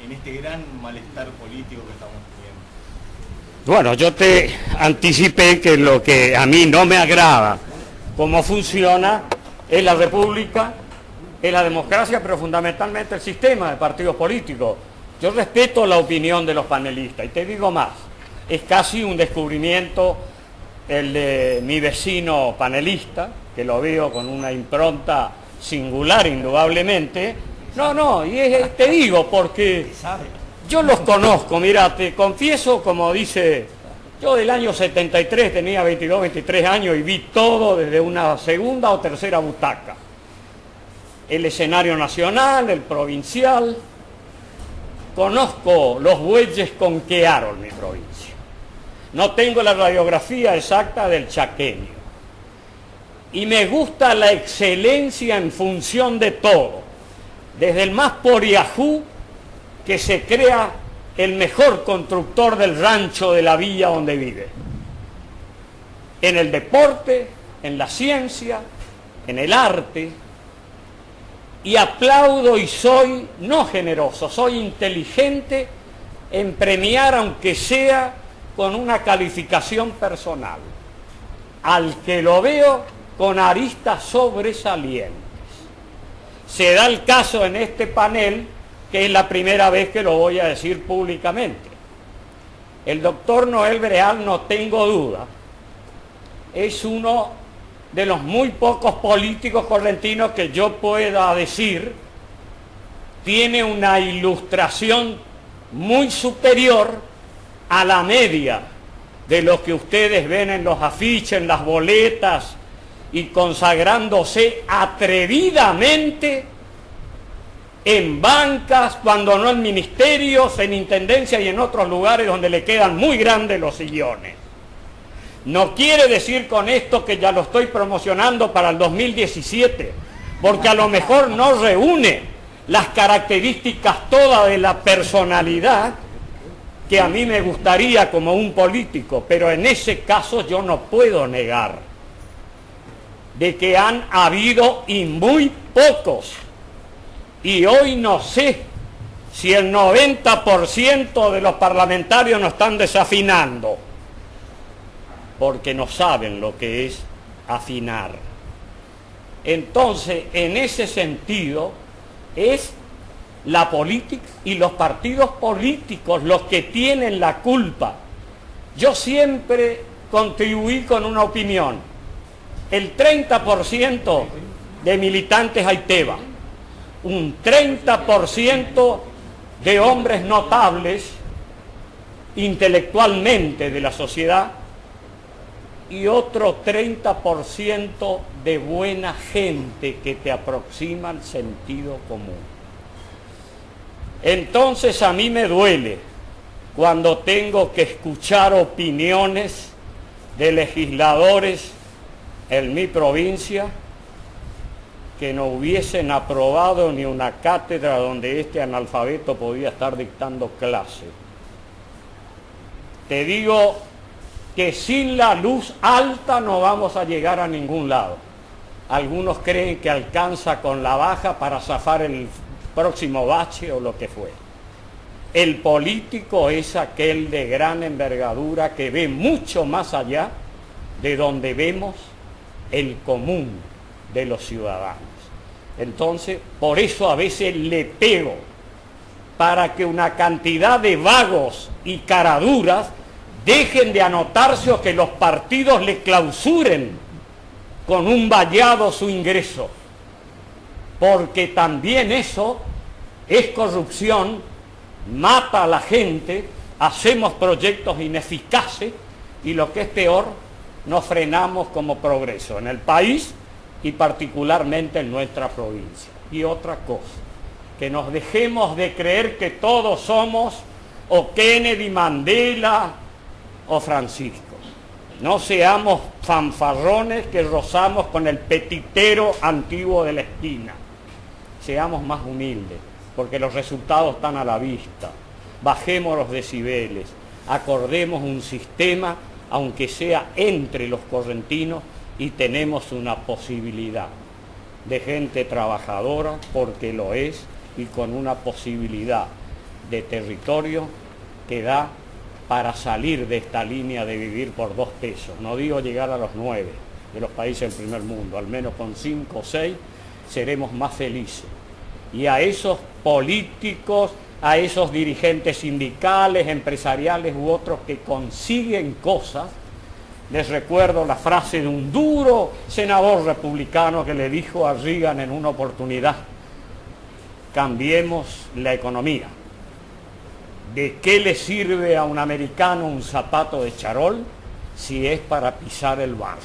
en este gran malestar político que estamos viviendo? Bueno, yo te anticipé que lo que a mí no me agrada cómo funciona es la república, es la democracia, pero fundamentalmente el sistema de partidos políticos. Yo respeto la opinión de los panelistas y te digo más, es casi un descubrimiento el de mi vecino panelista, que lo veo con una impronta singular indudablemente. Te digo, porque yo los conozco, mira, te confieso, como dice, yo del año 73 tenía 22, 23 años y vi todo desde una segunda o tercera butaca. El escenario nacional, el provincial, conozco los bueyes con que aro en mi provincia. No tengo la radiografía exacta del chaqueño. Y me gusta la excelencia en función de todo. Desde el más poriajú, que se crea el mejor constructor del rancho de la villa donde vive. En el deporte, en la ciencia, en el arte. Y aplaudo y soy, no generoso, soy inteligente en premiar, aunque sea con una calificación personal, al que lo veo con aristas sobresalientes. Se da el caso en este panel, que es la primera vez que lo voy a decir públicamente. El doctor Noel Breal, no tengo duda, es uno de los muy pocos políticos correntinos que yo pueda decir tiene una ilustración muy superior a la media de lo que ustedes ven en los afiches, en las boletas, y consagrándose atrevidamente en bancas, cuando no en ministerios, en intendencias y en otros lugares donde le quedan muy grandes los sillones. No quiere decir con esto que ya lo estoy promocionando para el 2017, porque a lo mejor no reúne las características todas de la personalidad, que a mí me gustaría como un político, pero en ese caso yo no puedo negar de que han habido y muy pocos, y hoy no sé si el 90% de los parlamentarios no están desafinando, porque no saben lo que es afinar. Entonces, en ese sentido, es la política y los partidos políticos los que tienen la culpa. Yo siempre contribuí con una opinión. El 30% de militantes Aiteva, un 30% de hombres notables intelectualmente de la sociedad y otro 30% de buena gente que te aproxima al sentido común. Entonces a mí me duele cuando tengo que escuchar opiniones de legisladores en mi provincia que no hubiesen aprobado ni una cátedra donde este analfabeto podía estar dictando clase. Te digo que sin la luz alta no vamos a llegar a ningún lado. Algunos creen que alcanza con la baja para zafar el próximo bache o lo que fue. El político es aquel de gran envergadura que ve mucho más allá de donde vemos el común de los ciudadanos. Entonces, por eso a veces le pego, para que una cantidad de vagos y caraduras dejen de anotarse o que los partidos le clausuren con un vallado su ingreso, porque también eso es corrupción, mata a la gente, hacemos proyectos ineficaces y lo que es peor, nos frenamos como progreso en el país y particularmente en nuestra provincia. Y otra cosa, que nos dejemos de creer que todos somos o Kennedy, Mandela o Francisco. No seamos fanfarrones que rozamos con el petitero antiguo de la esquina. Seamos más humildes, porque los resultados están a la vista. Bajemos los decibeles, acordemos un sistema, aunque sea entre los correntinos, y tenemos una posibilidad de gente trabajadora, porque lo es, y con una posibilidad de territorio que da para salir de esta línea de vivir por 2 pesos. No digo llegar a los 9 de los países del primer mundo, al menos con 5 o 6 seremos más felices. Y a esos políticos, a esos dirigentes sindicales, empresariales u otros que consiguen cosas, les recuerdo la frase de un duro senador republicano que le dijo a Reagan en una oportunidad: cambiemos la economía. ¿De qué le sirve a un americano un zapato de charol si es para pisar el barro?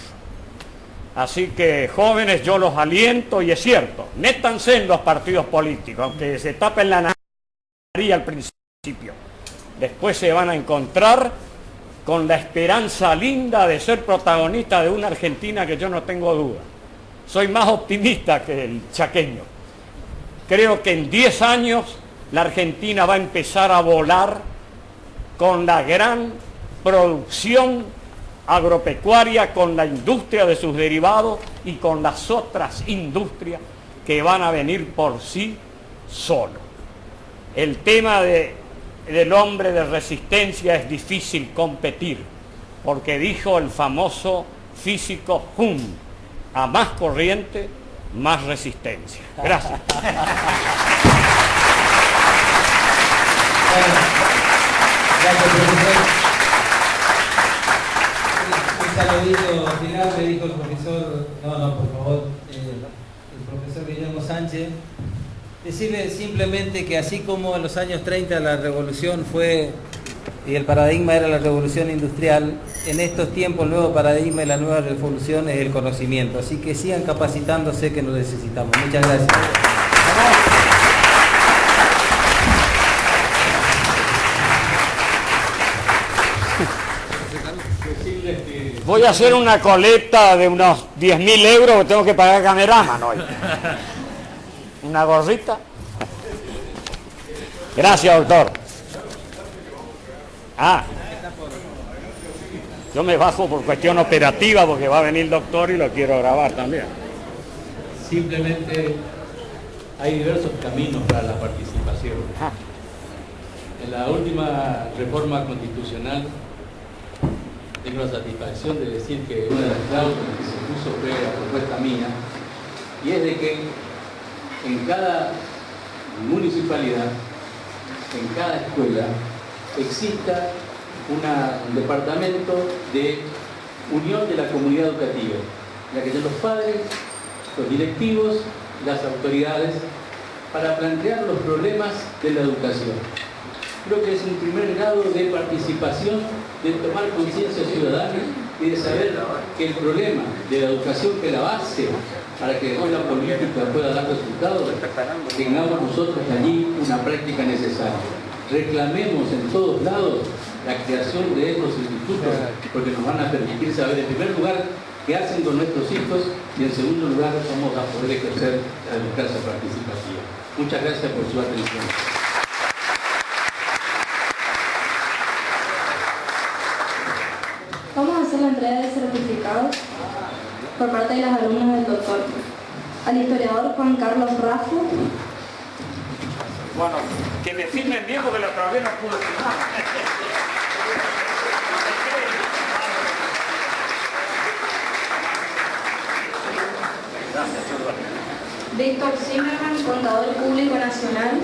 Así que, jóvenes, yo los aliento, y es cierto, métanse en los partidos políticos, aunque se tapen la nariz al principio. Después se van a encontrar con la esperanza linda de ser protagonista de una Argentina que yo no tengo duda. Soy más optimista que el chaqueño. Creo que en 10 años la Argentina va a empezar a volar con la gran producción agropecuaria, con la industria de sus derivados y con las otras industrias que van a venir por sí solos. El tema del hombre de resistencia es difícil competir, porque dijo el famoso físico Hum: a más corriente, más resistencia. Gracias. Gracias, profesor. Un saludito final, le dijo el profesor, no, por favor, el profesor Guillermo Sánchez. Decirle simplemente que así como en los años 30 la revolución fue, y el paradigma era la revolución industrial, en estos tiempos el nuevo paradigma y la nueva revolución es el conocimiento. Así que sigan capacitándose, que lo necesitamos. Muchas gracias. Voy a hacer una colecta de unos 10.000 euros que tengo que pagar cameraman hoy. Una gorrita. Gracias, doctor. Ah, yo me bajo por cuestión operativa porque va a venir el doctor y lo quiero grabar también. Simplemente hay diversos caminos para la participación. En la última reforma constitucional tengo la satisfacción de decir que una de las cláusulas que se puso fue la propuesta mía, y es de que en cada municipalidad, en cada escuela, exista un departamento de unión de la comunidad educativa, en la que estén los padres, los directivos, las autoridades, para plantear los problemas de la educación. Creo que es un primer grado de participación, de tomar conciencia ciudadana y de saber que el problema de la educación, que es la base para que después la política pueda dar resultados, tengamos nosotros allí una práctica necesaria. Reclamemos en todos lados la creación de estos institutos, porque nos van a permitir saber, en primer lugar, qué hacen con nuestros hijos, y en segundo lugar, vamos a poder ejercer la democracia participativa. Muchas gracias por su atención. Vamos a hacer la entrega de certificados por parte de las alumnas del doctor. Al historiador Juan Carlos Raffo. Bueno, que me firmen bien porque la otra vez no pude firmar. Víctor Zimmerman, contador público nacional.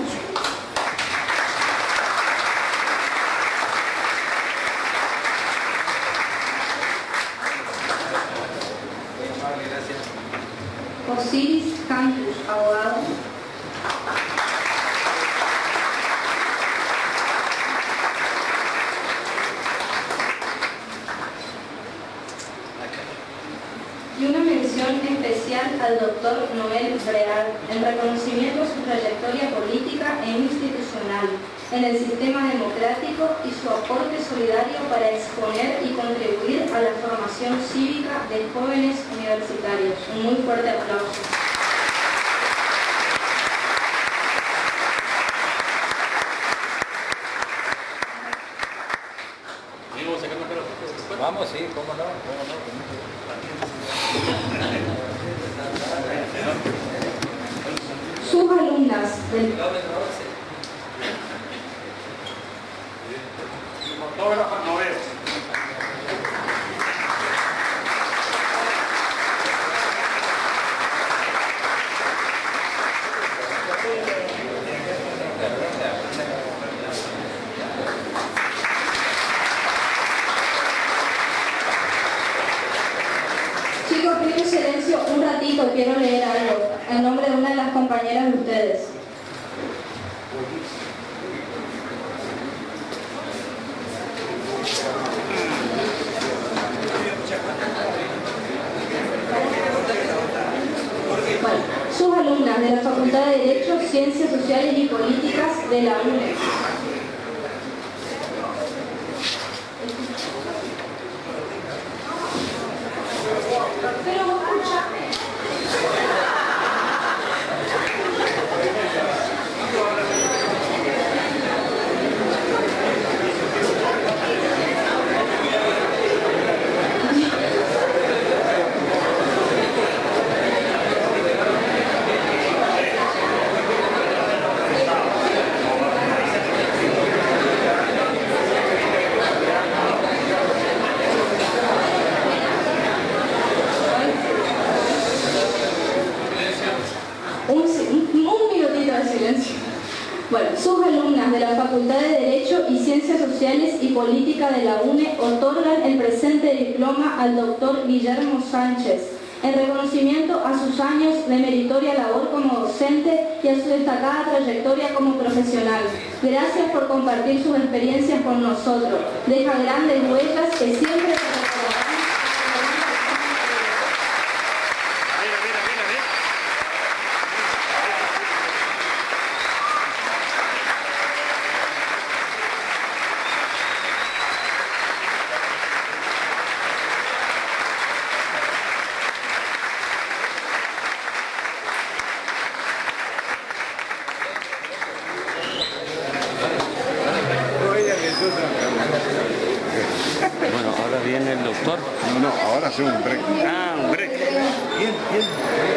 Osiris Campus, abogado. Y una mención especial al doctor Noel Breal, en reconocimiento a su trayectoria política e institucional en el sistema democrático y su aporte solidario para exponer y contribuir a la formación cívica de jóvenes universitarios. Un muy fuerte aplauso. Vamos, sí, cómo no, Sus alumnas del Fotógrafo no veo. Chicos, pido silencio un ratito, quiero leer algo en nombre de una de las compañeras de ustedes. Bueno, sus alumnas de la Facultad de Derecho, Ciencias Sociales y Políticas de la UNE. Pero escúchame. Bueno, sus alumnas de la Facultad de Derecho y Ciencias Sociales y Política de la UNE otorgan el presente diploma al doctor Guillermo Sánchez en reconocimiento a sus años de meritoria labor como docente y a su destacada trayectoria como profesional. Gracias por compartir sus experiencias con nosotros. Deja grandes huellas que siempre se recordarán. No, ella que yo doctor? No, ahora hacemos un break. Ah, un break. Bien, bien.